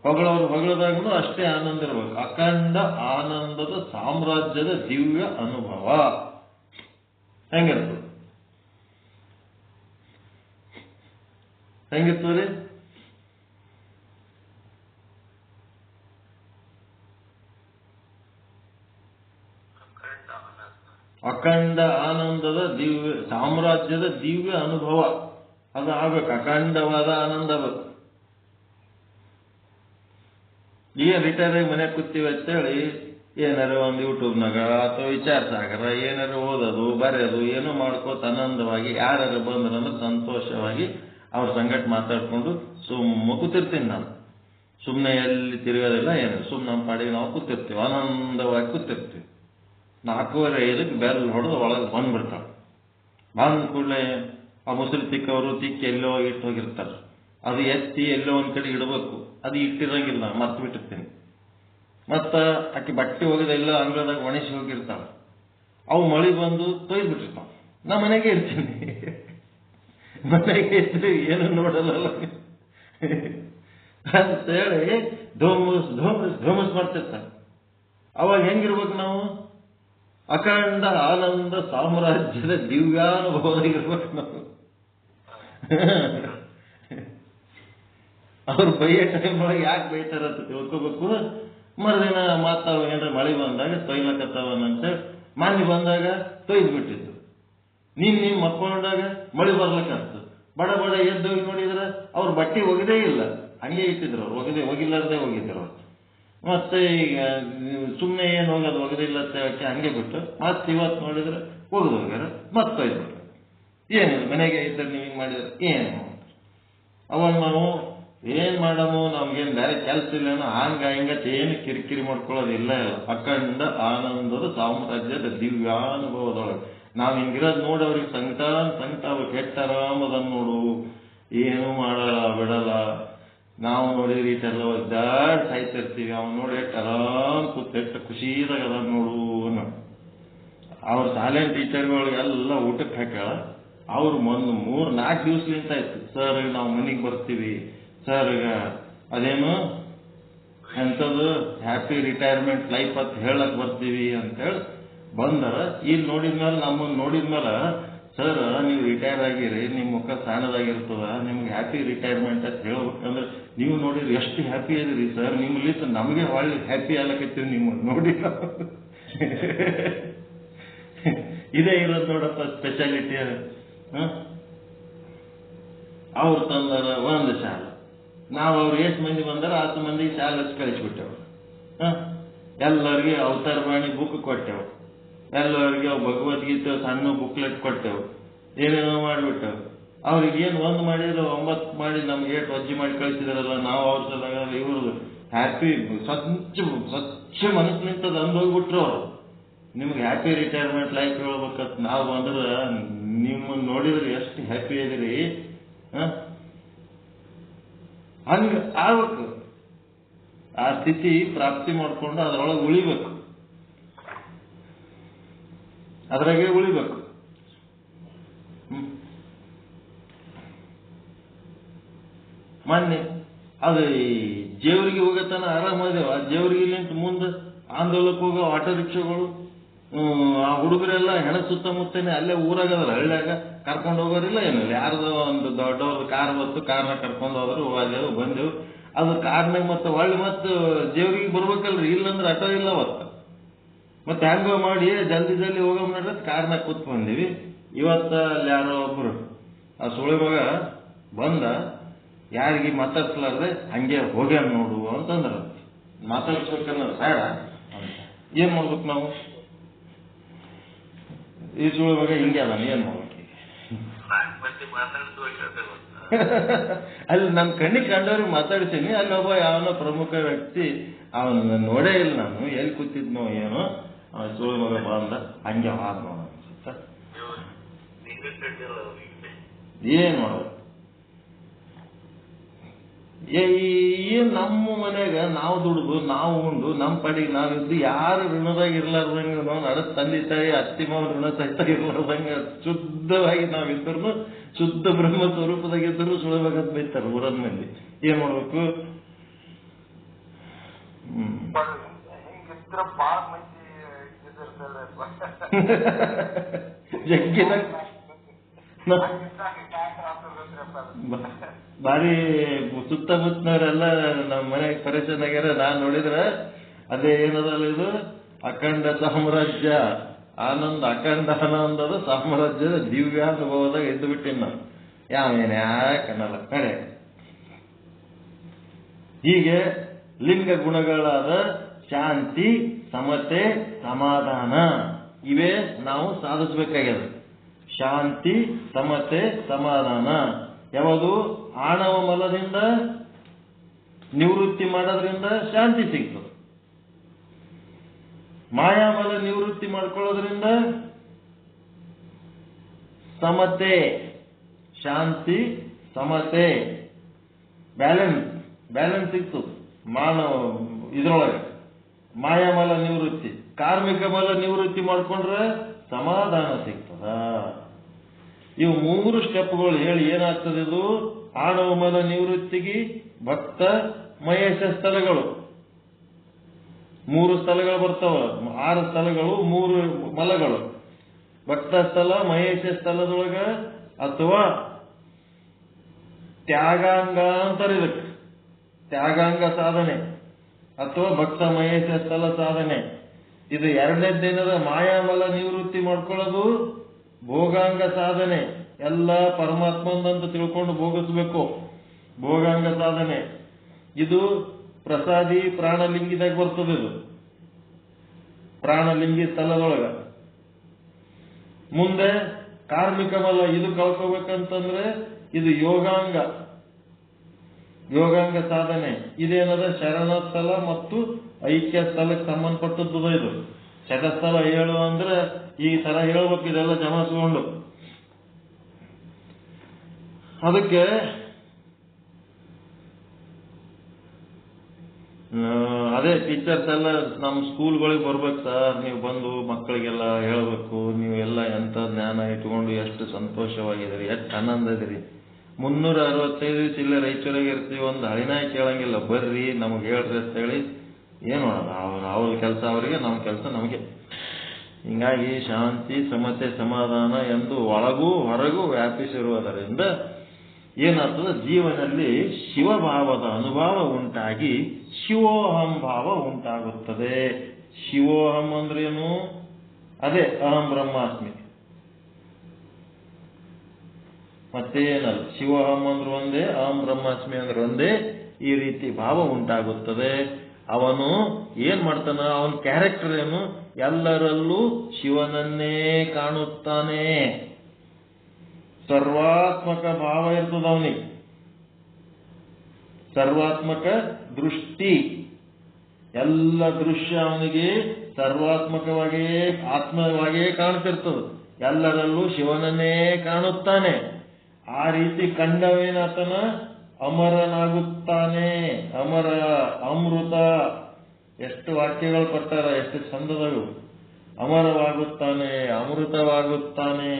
ಹೊಗಳವ್ರು ಹೊಗಳದಾಗನು ಅಷ್ಟೇ ಆನಂದ ಇರ್ಬೇಕು. ಅಖಂಡ ಆನಂದದ ಸಾಮ್ರಾಜ್ಯದ ದಿವ್ಯ ಅನುಭವ ಹೆಂಗಿರ್ತದೆ? ಹೆಂಗಿರ್ತದೆ? ಅಖಂಡ ಆನಂದದ ದಿವ್ಯ ಸಾಮ್ರಾಜ್ಯದ ದಿವ್ಯ ಅನುಭವ ಅದು ಆಗ್ಬೇಕು. ಅಖಂಡವಾದ ಆನಂದ ಬೇಕು. ಈಗ ರಿಟೈರ್ ಆಗಿ ಮನೆ ಕೂತೀವಿ ಅಂತೇಳಿ ಏನಾರ ಒಂದು ಯೂಟ್ಯೂಬ್ನಾಗ ಅಥವಾ ವಿಚಾರ ಸಾಗರ ಏನಾರ ಓದೋದು ಬರೆಯೋದು ಏನೋ ಮಾಡ್ಕೋತ ಆನಂದವಾಗಿ ಯಾರು ಬಂದ್ರಂದ್ರೆ ಸಂತೋಷವಾಗಿ ಅವ್ರ ಸಂಗಟ ಮಾತಾಡ್ಕೊಂಡು ಸುಮ್ಮ ಕೂತಿರ್ತೀನಿ ನಾನು. ಸುಮ್ಮನೆ ಎಲ್ಲಿ ತಿರುಗೋದಿಲ್ಲ ಏನು, ಸುಮ್ಮನೆ ನಮ್ಮ ಪಾಡಿಗೆ ನಾವು ಕೂತಿರ್ತೀವಿ, ಆನಂದವಾಗಿ ಕೂತಿರ್ತೀವಿ. 4:45 ಬೆಲ್ ಹೊಡೆದು ಒಳಗೆ ಬಂದ್ಬಿಡ್ತಾಳೆ. ಬಂದ ಕೂಡಲೇ ಆ ಮುಸುರಿ ತಿಕ್ಕವರು ತಿಕ್ಕಿ ಎಲ್ಲೋ ಇಟ್ಟು ಹೋಗಿರ್ತಾರೆ. ಅದು ಎತ್ತಿ ಎಲ್ಲೋ ಒಂದ್ ಕಡೆ ಇಡಬೇಕು. ಅದು ಇಟ್ಟಿರಂಗಿಲ್ಲ, ಮರ್ತು ಬಿಟ್ಟಿರ್ತೀನಿ. ಮತ್ತ ಆಕೆ ಬಟ್ಟೆ ಹೋಗಿದ ಎಲ್ಲ ಅಂಗಳದಾಗ ಒಣಸಿ ಹೋಗಿರ್ತಾಳೆ. ಅವು ಮಳಿ ಬಂದು ತೊಯ್ದು ಬಿಟ್ಟಿರ್ತಾವ. ನಾ ಮನೆಗೆ ಇರ್ತೀನಿ. ಮನೆಗೆ ಇದ್ರೆ ಏನು ನೋಡಲ್ಲ ಅಂತೇಳಿ ಧೋಮಸ್ ಮಾಡ್ತಿರ್ತಾರೆ. ಅವಾಗ ಹೆಂಗಿರ್ಬೇಕು ನಾವು? ಅಖಂಡ ಆನಂದ ಸಾಮ್ರಾಜ್ಯದ ದಿವ್ಯಾನುಭವ ಇರ್ಬೇಕು ನಾವು. ಅವ್ರು ಬೈಯೋ ಟೈಮ್ ಒಳಗೆ ಯಾಕೆ ಬೈತಾರ ಅಂತ ತಿಳ್ಕೋಬೇಕು. ಮರುದಿನ ಮಾತಾವ ಏನಾರ ಮಳೆ ಬಂದಾಗ ತೊಯ್ಲಕತ್ತವನಂತೇಳಿ ಮಾನ್ಯ ಬಂದಾಗ ತೊಯ್ದು ಬಿಟ್ಟಿತ್ತು. ನೀನ್ ಮಕ್ಕೊಂಡಾಗ ಮಳೆ ಬರ್ಲಕ್ಕಂತ ಬಡ ಬಡ ಎದ್ದೋಗಿ ನೋಡಿದ್ರೆ ಅವ್ರ ಬಟ್ಟೆ ಒಗದೇ ಇಲ್ಲ, ಹಂಗೆ ಇಟ್ಟಿದ್ರು. ಅವ್ರು ಒಗಿಲಾರ್ದೆ ಹೋಗಿದ್ರು. ಮತ್ತೆ ಈಗ ಸುಮ್ಮನೆ ಏನು ಹೋಗೋದು ಒಗದಿಲ್ಲ ಅಂತ ಹೇಳಕ್ಕೆ ಹಂಗೆ ಬಿಟ್ಟು ಮತ್ತೆ ಇವತ್ತು ನೋಡಿದ್ರೆ ಒಗದು ಹೋಗ್ಯಾರ, ಮತ್ತೆ ತೊಯ್ದ್ಬಿಟ್ರು. ಏನಿಲ್ಲ, ಮನೆಗೆ ಇದ್ದರೆ ನೀವು ಹಿಂಗೆ ಮಾಡಿದ್ರೆ ಏನು ಅವಾಗ ನಾವು ಏನ್ ಮಾಡಮು, ನಮ್ಗೇನು ಬೇರೆ ಕೆಲಸ ಇಲ್ಲೇನೋ ಹಂಗ ಹಿಂಗ ಏನು ಕಿರಿಕಿರಿ ಮಾಡ್ಕೊಳ್ಳೋದಿಲ್ಲ. ಅಖಂಡ ಆನಂದದ ಸಾಮ್ರಾಜ್ಯದ ದಿವ್ಯಾನುಭವದೊಳಗೆ ನಾವ್ ಹಿಂಗಿರೋದು ನೋಡಿ ಅವ್ರಿಗೆ ಸಂಕಟ ಅವ್ರು ಕೆಟ್ಟರಾಮದನ್ನು ನೋಡು, ಏನು ಮಾಡಲ್ಲ ಬಿಡಲ್ಲ. ನಾವು ನೋಡಿದ್ರೆ ಈಟೆಲ್ಲ ಒದ್ದಾಡ್ ಸಾಯ್ತಿರ್ತೀವಿ, ಅವ್ನು ನೋಡಿ ಎಷ್ಟು ಆರಾಮ್ ಕೂತ್ ಎಷ್ಟು ಖುಷಿದಾಗ ಅದ ನೋಡು. ಅವ್ರ ಶಾಲೆನ್ ಟೀಚರ್ಗಳಿಗೆಲ್ಲ ಊಟಕ್ಕೆ ಹಾಕ್ಯಾಳ. ಅವ್ರು ಒಂದು 3-4 ದಿವಸಲಿಂತ ಆಯ್ತು, ಸರ್ ನಾವು ಮನೆಗೆ ಬರ್ತೀವಿ ಸರ್, ಈಗ ಅದೇನು ಎಂಥದ್ದು ಹ್ಯಾಪಿ ರಿಟೈರ್ಮೆಂಟ್ ಲೈಫ್ ಅಂತ ಹೇಳಕ್ ಬರ್ತೀವಿ ಅಂತೇಳಿ ಬಂದರ. ಇಲ್ಲಿ ನೋಡಿದ್ಮೇಲೆ ನಮ್ಮನ್ನು ನೋಡಿದ್ಮೇಲೆ, ಸರ್ ನೀವು ರಿಟೈರ್ ಆಗಿರಿ, ನಿಮ್ಮ ಮುಖ ಸಾಣದಾಗಿರ್ತದ, ನಿಮ್ಗೆ ಹ್ಯಾಪಿ ರಿಟೈರ್ಮೆಂಟ್ ಅಂತ ಹೇಳ್ಬೇಕಂದ್ರೆ ನೀವು ನೋಡಿರಿ ಎಷ್ಟು ಹ್ಯಾಪಿ ಅದಿರಿ ಸರ್, ನಿಮ್ಮಲ್ಲಿ ನಮಗೆ ಒಳ್ಳೆ ಹ್ಯಾಪಿ ಆಗ್ಲಕತ್ತೀವಿ ನಿಮ್ಮ ನೋಡಿ. ಇದೇ ಇರೋದು ನೋಡಪ್ಪ ಸ್ಪೆಷಾಲಿಟಿ. ಅವ್ರು ತಂದಾರ ಒಂದು ಶಾಲೆ, ನಾವು ಅವ್ರು ಎಷ್ಟು ಮಂದಿ ಬಂದಾರ 10 ಮಂದಿಗೆ ಶಾಲೆ ಹಚ್ಚಿ ಕಳಿಸ್ಬಿಟ್ಟೆವು. ಎಲ್ಲರಿಗೆ ಅವತಾರವಾಣಿ ಬುಕ್ ಕೊಟ್ಟೆವು, ಎಲ್ಲರಿಗೆ ಭಗವದ್ಗೀತೆ ಸಣ್ಣ ಬುಕ್ಲೆಟ್ ಕೊಟ್ಟೆವು, ಏನೇನೋ ಮಾಡಿಬಿಟ್ಟೆವು. ಅವ್ರಿಗೆ ಏನು ಒಂದು ಮಾಡಿದ್ರು 9 ಮಾಡಿ ನಮ್ಗೆ ಏಟು ಅಜ್ಜಿ ಮಾಡಿ ಕಳಿಸಿದಾರಲ್ಲ, ನಾವು ಅವ್ರ ಸಲ ಇವ್ರದ್ದು ಹ್ಯಾಪಿ ಸ್ವಚ್ಛ ಮನಸ್ಸು ನಿಂತದ ಅಂದೋಗ್ಬಿಟ್ರು ಅವರು. ನಿಮ್ಗೆ ಹ್ಯಾಪಿ ರಿಟೈರ್ಮೆಂಟ್ ಲೈಫ್ ಹೇಳ್ಬೇಕಂತ ನಾವು ಬಂದ್ರೆ ನಿಮ್ಮನ್ನು ನೋಡಿದ್ರೆ ಎಷ್ಟು ಹ್ಯಾಪಿ ಆಗಿರಿ. ಹಂಗ ಆಗ್ಬೇಕು, ಆ ಸ್ಥಿತಿ ಪ್ರಾಪ್ತಿ ಮಾಡ್ಕೊಂಡು ಅದರೊಳಗೆ ಉಳಿಬೇಕು, ಅದ್ರಾಗೆ ಉಳಿಬೇಕು. ಮೊನ್ನೆ ಅದು ಜೇವರಿಗೆ ಹೋಗತನ ಆರಾಮದೇವ, ಆ ಜೇವರಿಗೆ ನಿಂತು ಮುಂದೆ ಆಂದೋಲಕ್ಕೆ ಹೋಗೋ ಆಟೋ ರಿಕ್ಷಾಗಳು, ಆ ಹುಡುಗರೆಲ್ಲ ಹೆಣ ಸುತ್ತಮುತ್ತನೇ ಅಲ್ಲೇ ಊರಾಗದ್ರ ಹಳ್ಳ್ಯಾಗ ಕರ್ಕೊಂಡು ಹೋಗೋರಿಲ್ಲ ಏನಿಲ್ಲ. ಯಾರ್ದೋ ಒಂದು ದೊಡ್ಡವ್ರದ್ದು ಕಾರ್ ಬಂತು, ಕಾರ್ನ ಕರ್ಕೊಂಡು ಹೋದ್ರು, ಹೋದೆವು ಬಂದೆವು. ಅದು ಕಾರ್ನಾಗ ಮತ್ತೆ ಒಳ್ಳೆ ಮತ್ತೆ ಜೇವರಿಗೆ ಬರ್ಬೇಕಲ್ರಿ, ಇಲ್ಲಂದ್ರೆ ಆಟೋ ಇಲ್ಲ ಅವತ್ತು. ಮತ್ತೆ ಹೆಂಗೋ ಮಾಡಿ ಜಲ್ದಿ ಹೋಗೋ ನೋಡ್ರಿ ಕಾರ್ನಾಗ ಕೂತ್ ಬಂದಿವಿ. ಇವತ್ತ ಅಲ್ಲಿ ಯಾರೋ ಒಬ್ರು ಆ ಸುಳಿ ಮಗ ಬಂದ, ಯಾರಿಗೆ ಮಾತಾಡ್ಸಲಾರ್ದೆ ಹಂಗೆ ಹೋಗ್ಯಾನ ನೋಡು ಅಂತಂದ್ರ. ಮಾತಾಡ್ಸ್ಬೇಕನ್ನೋದು ಬೇಡ, ಏನ್ ಮಾಡ್ಬೇಕು ನಾವು? ಈ ಸುಳಿ ಮಗ ಹಿಂಗೆ ಅದಾನ, ಏನ್ ಮಾಡ್ಬೇಕು? ಅಲ್ಲಿ ನನ್ನ ಕಣ್ಣಿಗೆ ಕಂಡವ್ರಿಗೆ ಮಾತಾಡ್ಸೀನಿ. ಅಲ್ಲಿ ಒಬ್ಬ ಯಾವನೋ ಪ್ರಮುಖ ವ್ಯಕ್ತಿ, ಅವನ್ನ ನೋಡೇ ಇಲ್ಲ ನಾನು, ಎಲ್ಲಿ ಕೂತಿದ್ನೋ ಏನೋ, ಸುಳಿ ಮಗ ಬಂದ ಹಂಗೆ ಹಾದ ನೋಡ ಅನ್ಸುತ್ತ. ಏನ್ ಮಾಡೋದು? ಏನ್ ನಮ್ಮ ಮನ್ಯಾಗ ನಾವು ದುಡ್ದು ನಾವು ಉಂಡು ನಮ್ಮ ಪಾಡಿಗೆ ನಾವಿದ್ದು ಯಾರು ಋಣದಾಗ ಇರ್ಲಾರ್ದಂಗ, ನಾವು ನಡ ತಂದೆ ತಾಯಿ ಅತ್ತಿ ಮಾವ ಋಣ ಸಹಿತ ಇರ್ಲಾರ್ದಂಗ ಶುದ್ಧವಾಗಿ ನಾವಿದ್ರು, ಶುದ್ಧ ಬ್ರಹ್ಮ ಸ್ವರೂಪದಾಗಿದ್ರು ಸುಳಬೇಕಂತ ಬೈತಾರ ಊರದ ಮಂದಿ. ಏನ್ ಮಾಡ್ಬೇಕು? ಜಗ್ಗಿನ ಬಾರಿ ಸುತ್ತಮುತ್ತನವರೆಲ್ಲ ನಮ್ಮ ಮನೆಗೆ ಪರೇಶಾನ್ ಆಗ್ಯಾರ. ನಾನ್ ನೋಡಿದ್ರ ಅದೇ ಏನದಲ್ಲ, ಇದು ಅಖಂಡ ಸಾಮ್ರಾಜ್ಯ ಆನಂದ, ಅಖಂಡ ಆನಂದದ ಸಾಮ್ರಾಜ್ಯದ ದಿವ್ಯಾನುಭವದಾಗ ಎದ್ದು ಬಿಟ್ಟಿನ ನಾವು. ಯಾವೇನು ಯಾಕನ್ನಲ್ಲ ಕಡೆ. ಹೀಗೆ ಲಿಂಗ ಗುಣಗಳಾದ ಶಾಂತಿ, ಸಮತೆ, ಸಮಾಧಾನ ಇವೇ ನಾವು ಸಾಧಿಸ್ಬೇಕಾಗ್ಯದ. ಶಾಂತಿ, ಸಮತೆ, ಸಮಾಧಾನ ಯಾವುದು? ಆಣವ ಮಲದಿಂದ ನಿವೃತ್ತಿ ಮಾಡೋದ್ರಿಂದ ಶಾಂತಿ ಸಿಗ್ತದೆ. ಮಾಯಾಮಲ ನಿವೃತ್ತಿ ಮಾಡ್ಕೊಳ್ಳೋದ್ರಿಂದ ಸಮತೆ, ಶಾಂತಿ, ಸಮತೆ, ಬ್ಯಾಲೆನ್ಸ್ ಸಿಗ್ತದೆ ಮಾನವ ಇದ್ರೊಳಗೆ. ಮಾಯಾಮಲ ನಿವೃತ್ತಿ, ಕಾರ್ಮಿಕ ಮಲ ನಿವೃತ್ತಿ ಮಾಡ್ಕೊಂಡ್ರೆ ಸಮಾಧಾನ ಸಿಗ್ತದ. ಇವು 3 ಸ್ಟೆಪ್ಗಳು ಹೇಳಿ ಏನಾಗ್ತದೆ? ಇದು ಆಣವ ಮಲ ನಿವೃತ್ತಿಗೆ ಭಕ್ತ ಮಹೇಶ ಸ್ಥಳಗಳು 3 ಸ್ಥಳಗಳು ಬರ್ತಾವ, 6 ಸ್ಥಳಗಳು, 3 ಮಲಗಳು. ಭಕ್ತ ಸ್ಥಳ, ಮಹೇಶ ಸ್ಥಳದೊಳಗ ಅಥವಾ ತ್ಯಾಗಾಂಗ ಅಂತಾರೆ ಇದಕ್ಕೆ. ತ್ಯಾಗಾಂಗ ಸಾಧನೆ ಅಥವಾ ಭಕ್ತ ಮಹೇಶ ಸ್ಥಳ ಸಾಧನೆ. ಇದು 2ನೇ ದಿನದ ಮಾಯಾಮಲ ನಿವೃತ್ತಿ ಮಾಡ್ಕೊಳ್ಳೋದು ಭೋಗಾಂಗ ಸಾಧನೆ. ಎಲ್ಲ ಪರಮಾತ್ಮಂದಂತ ತಿಳ್ಕೊಂಡು ಭೋಗಿಸ್ಬೇಕು, ಭೋಗಾಂಗ ಸಾಧನೆ. ಇದು ಪ್ರಸಾದಿ ಪ್ರಾಣಲಿಂಗಿದಾಗ ಬರ್ತದೆ. ಇದು ಪ್ರಾಣಲಿಂಗಿ ಸ್ಥಳದೊಳಗ. ಮುಂದೆ ಕಾರ್ಮಿಕ ಮಲ, ಇದು ಕಳ್ಕೋಬೇಕಂತಂದ್ರೆ ಇದು ಯೋಗಾಂಗ, ಯೋಗಾಂಗ ಸಾಧನೆ. ಇದೇನದ ಶರಣ ಸ್ಥಳ ಮತ್ತು ಐಕ್ಯ ಸ್ಥಳಕ್ಕೆ ಸಂಬಂಧಪಟ್ಟದ್ದು. ಇದು ಶತಸ್ಥಳ ಹೇಳು ಅಂದ್ರೆ ಈ ತರ ಹೇಳ್ಬೇಕು, ಇದೆಲ್ಲ ಜಮಾಯಿಸ್ಕೊಂಡು. ಅದಕ್ಕೆ ಅದೇ ಟೀಚರ್ಸ್ ಎಲ್ಲ ನಮ್ಮ ಸ್ಕೂಲ್ಗಳಿಗೆ ಬರ್ಬೇಕು ಸರ್, ನೀವು ಬಂದು ಮಕ್ಕಳಿಗೆಲ್ಲ ಹೇಳ್ಬೇಕು, ನೀವು ಎಲ್ಲ ಎಂತ ಜ್ಞಾನ ಇಟ್ಕೊಂಡು ಎಷ್ಟು ಸಂತೋಷವಾಗಿದ್ದೀರಿ, ಎಷ್ಟು ಆನಂದ ಇದ್ದೀರಿ. 365 ದಿವಸ ಇಲ್ಲೇ ರಾಯಚೂರಾಗ ಇರ್ತೀವಿ, ಒಂದು ಹಳಿನಾಯಿ ಕೇಳಂಗಿಲ್ಲ, ಬರ್ರಿ ನಮ್ಗೆ ಹೇಳ್ರಿ ಅಂತ ಹೇಳಿ. ಏನು ಅವ್ರ ಕೆಲಸ ಅವರಿಗೆ, ನಮ್ಮ ಕೆಲಸ ನಮಗೆ. ಹಿಂಗಾಗಿ ಶಾಂತಿ, ಸಮತೆ, ಸಮಾಧಾನ ಎಂದು ಒಳಗೂ ಹೊರಗೂ ವ್ಯಾಪಿಸಿರುವುದರಿಂದ ಏನಾಗ್ತದೆ, ಜೀವನದಲ್ಲಿ ಶಿವಭಾವದ ಅನುಭವ ಉಂಟಾಗಿ ಶಿವೋಹಂ ಭಾವ ಉಂಟಾಗುತ್ತದೆ. ಶಿವೋಹಂ ಅಂದ್ರೇನು? ಅದೇ ಅಹಂ ಬ್ರಹ್ಮಾಸ್ಮಿ. ಮತ್ತೇನಲ್ಲ, ಶಿವೋಹಂ ಅಂದ್ರೆ ಒಂದೇ, ಅಹಂ ಬ್ರಹ್ಮಾಸ್ಮಿ ಅಂದ್ರೆ ಒಂದೇ. ಈ ರೀತಿ ಭಾವ ಉಂಟಾಗುತ್ತದೆ. ಅವನು ಏನ್ ಮಾಡ್ತಾನ, ಅವನ ಕ್ಯಾರೆಕ್ಟರ್ ಏನು? ಎಲ್ಲರಲ್ಲೂ ಶಿವನನ್ನೇ ಕಾಣುತ್ತಾನೆ. ಸರ್ವಾತ್ಮಕ ಭಾವ ಇರ್ತದ ಅವನಿಗೆ, ಸರ್ವಾತ್ಮಕ ದೃಷ್ಟಿ. ಎಲ್ಲ ದೃಶ್ಯ ಅವನಿಗೆ ಸರ್ವಾತ್ಮಕವಾಗಿಯೇ ಆತ್ಮವಾಗಿಯೇ ಕಾಣ್ತಿರ್ತದೆ. ಎಲ್ಲರಲ್ಲೂ ಶಿವನನ್ನೇ ಕಾಣುತ್ತಾನೆ. ಆ ರೀತಿ ಕಂಡವೇನಾತನ ಅಮರನಾಗುತ್ತಾನೆ. ಅಮರ, ಅಮೃತ, ಎಷ್ಟು ವಾಕ್ಯಗಳು ಕೊಟ್ಟಾರ, ಎಷ್ಟು ಚಂದದವು. ಅಮರವಾಗುತ್ತಾನೆ, ಅಮೃತವಾಗುತ್ತಾನೆ.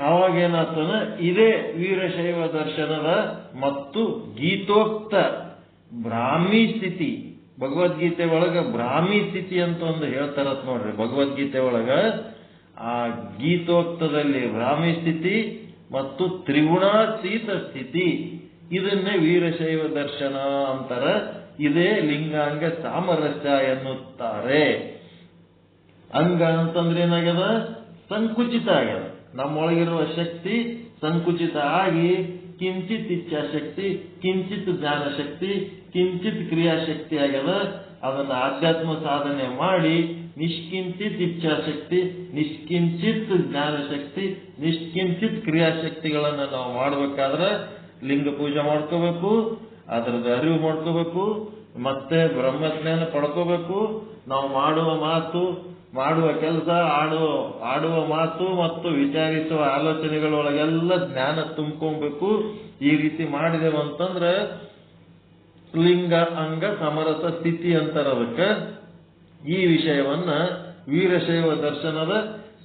ಅವಾಗೇನಾಗ್ತಾನ, ಇದೇ ವೀರಶೈವ ದರ್ಶನದ ಮತ್ತು ಗೀತೋಕ್ತ ಬ್ರಾಹ್ಮಿ ಸ್ಥಿತಿ. ಭಗವದ್ಗೀತೆ ಒಳಗ ಬ್ರಾಹ್ಮಿ ಸ್ಥಿತಿ ಅಂತ ಒಂದು ಹೇಳ್ತಾರತ್ ನೋಡ್ರಿ. ಭಗವದ್ಗೀತೆ ಒಳಗ ಆ ಗೀತೋಕ್ತದಲ್ಲಿ ಬ್ರಾಹ್ಮಿ ಸ್ಥಿತಿ ಮತ್ತು ತ್ರಿಗುಣಾತೀತ ಸ್ಥಿತಿ, ಇದನ್ನೇ ವೀರಶೈವ ದರ್ಶನ ಅಂತಾರ. ಇದೇ ಲಿಂಗಾಂಗ ಸಾಮರಸ್ಯ ಎನ್ನುತ್ತಾರೆ. ಅಂಗ ಅಂತಂದ್ರೆ ಏನಾಗ್ಯದ, ಸಂಕುಚಿತ ಆಗ್ಯದ. ನಮ್ಮೊಳಗಿರುವ ಶಕ್ತಿ ಸಂಕುಚಿತ ಆಗಿ ಕಿಂಚಿತ್ ಇಚ್ಛಾಶಕ್ತಿ, ಕಿಂಚಿತ್ ಜ್ಞಾನಶಕ್ತಿ, ಕಿಂಚಿತ್ ಕ್ರಿಯಾಶಕ್ತಿ ಆಗ್ಯದ. ಅದನ್ನ ಆಧ್ಯಾತ್ಮ ಸಾಧನೆ ಮಾಡಿ ನಿಷ್ಕಿಂಚಿತ್ ಇಚ್ಛಾಶಕ್ತಿ, ನಿಷ್ಕಿಂಚಿತ್ ಜ್ಞಾನಶಕ್ತಿ, ನಿಷ್ಕಿಂಚಿತ್ ಕ್ರಿಯಾಶಕ್ತಿಗಳನ್ನ ನಾವು ಮಾಡ್ಬೇಕಾದ್ರೆ ಲಿಂಗ ಪೂಜೆ ಮಾಡ್ಕೋಬೇಕು, ಅದರದ ಅರಿವು ಮಾಡ್ಕೋಬೇಕು, ಮತ್ತೆ ಬ್ರಹ್ಮಜ್ಞಾನ ಪಡ್ಕೋಬೇಕು. ನಾವು ಮಾಡುವ ಮಾತು, ಮಾಡುವ ಕೆಲಸ, ಆಡುವ ಮಾತು ಮತ್ತು ವಿಚಾರಿಸುವ ಆಲೋಚನೆಗಳೊಳಗೆಲ್ಲ ಜ್ಞಾನ ತುಂಬ್ಕೊಬೇಕು. ಈ ರೀತಿ ಮಾಡಿದೆವಂತಂದ್ರೆ ಲಿಂಗ ಅಂಗ ಸಮರಸ ಸ್ಥಿತಿ ಅಂತಾರ ಅದಕ್ಕೆ. ಈ ವಿಷಯವನ್ನ ವೀರಶೈವ ದರ್ಶನದ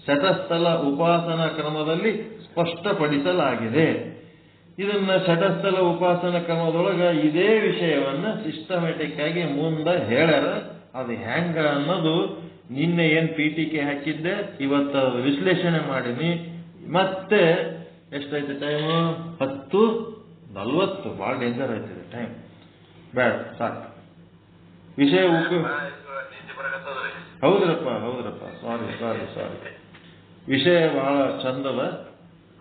ಶತಸ್ಥಲ ಉಪಾಸನಾ ಕ್ರಮದಲ್ಲಿ ಸ್ಪಷ್ಟಪಡಿಸಲಾಗಿದೆ. ಇದನ್ನ ಶತಸ್ಥಲ ಉಪಾಸನಾ ಕ್ರಮದೊಳಗ ಇದೇ ವಿಷಯವನ್ನ ಸಿಸ್ಟಮ್ಯಾಟಿಕ್ ಆಗಿ ಮುಂದೆ ಹೇಳ್ಯಾರ. ಅದು ಹೆಂಗ ಅನ್ನೋದು ನಿನ್ನೆ ಏನ್ ಪೀಠಿಕೆ ಹಾಕಿದ್ದೆ, ಇವತ್ತು ವಿಶ್ಲೇಷಣೆ ಮಾಡೀನಿ. ಮತ್ತೆ ಎಷ್ಟೈತೆ ಟೈಮು? 10:40. ಭಾಳ ಡೇಂಜರ್ ಆಯ್ತಿದೆ ಟೈಮ್. ಬೇಡ, ಸಾಕು. ವಿಷಯ ಹೌದ್ರಪ್ಪ, ಸಾರಿ. ವಿಷಯ ಬಹಳ ಚಂದದ.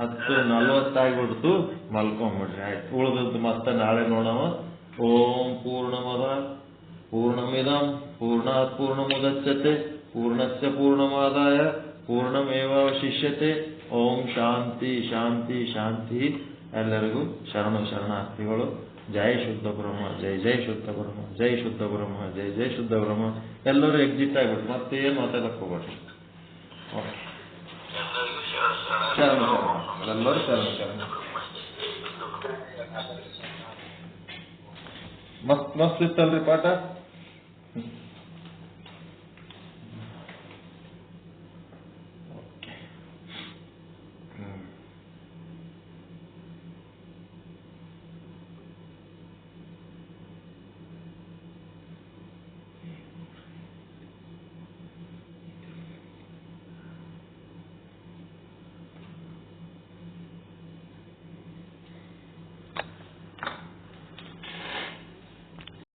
10:40 ಆಗಿಬಿಡ್ತು, ಮಲ್ಕೊಂಡ್ಬಿಡ್ರಿ. ಆಯ್ತು, ಉಳಿದದ್ದು ಮತ್ತೆ ನಾಳೆ ನೋಡವ. ಓಂ ಪೂರ್ಣಮದ ಪೂರ್ಣಮಿದಂ ಪೂರ್ಣಾತ್ ಪೂರ್ಣಮುದಚ್ಯತೆ ಪೂರ್ಣಸ್ಯ ಪೂರ್ಣಮಾದಾಯ ಪೂರ್ಣಮೇವಾವಶಿಷ್ಯತೆ. ಓಂ ಶಾಂತಿ ಶಾಂತಿ ಶಾಂತಿ. ಎಲ್ಲರಿಗೂ ಶರಣಾರ್ಥಿಗಳು. ಜೈ ಶುದ್ಧ ಬ್ರಹ್ಮ, ಜೈ ಜೈ ಶುದ್ಧ ಬ್ರಹ್ಮ, ಜೈ ಶುದ್ಧ ಬ್ರಹ್ಮ, ಜೈ ಜೈ ಶುದ್ಧ ಬ್ರಹ್ಮ. ಎಲ್ಲರೂ ಎಕ್ಸಿಟ್ ಆಗ್ಬಿಟ್ಟು ಮತ್ತೆ ಏನು ಮಾತಾಡಕ್ ಹೋಗ್ಬೇಡ್ರಿ. ಎಲ್ಲರೂ ಶರಣ. ಮಸ್ತ್ ಇತ್ತಲ್ರಿ ಪಾಠ.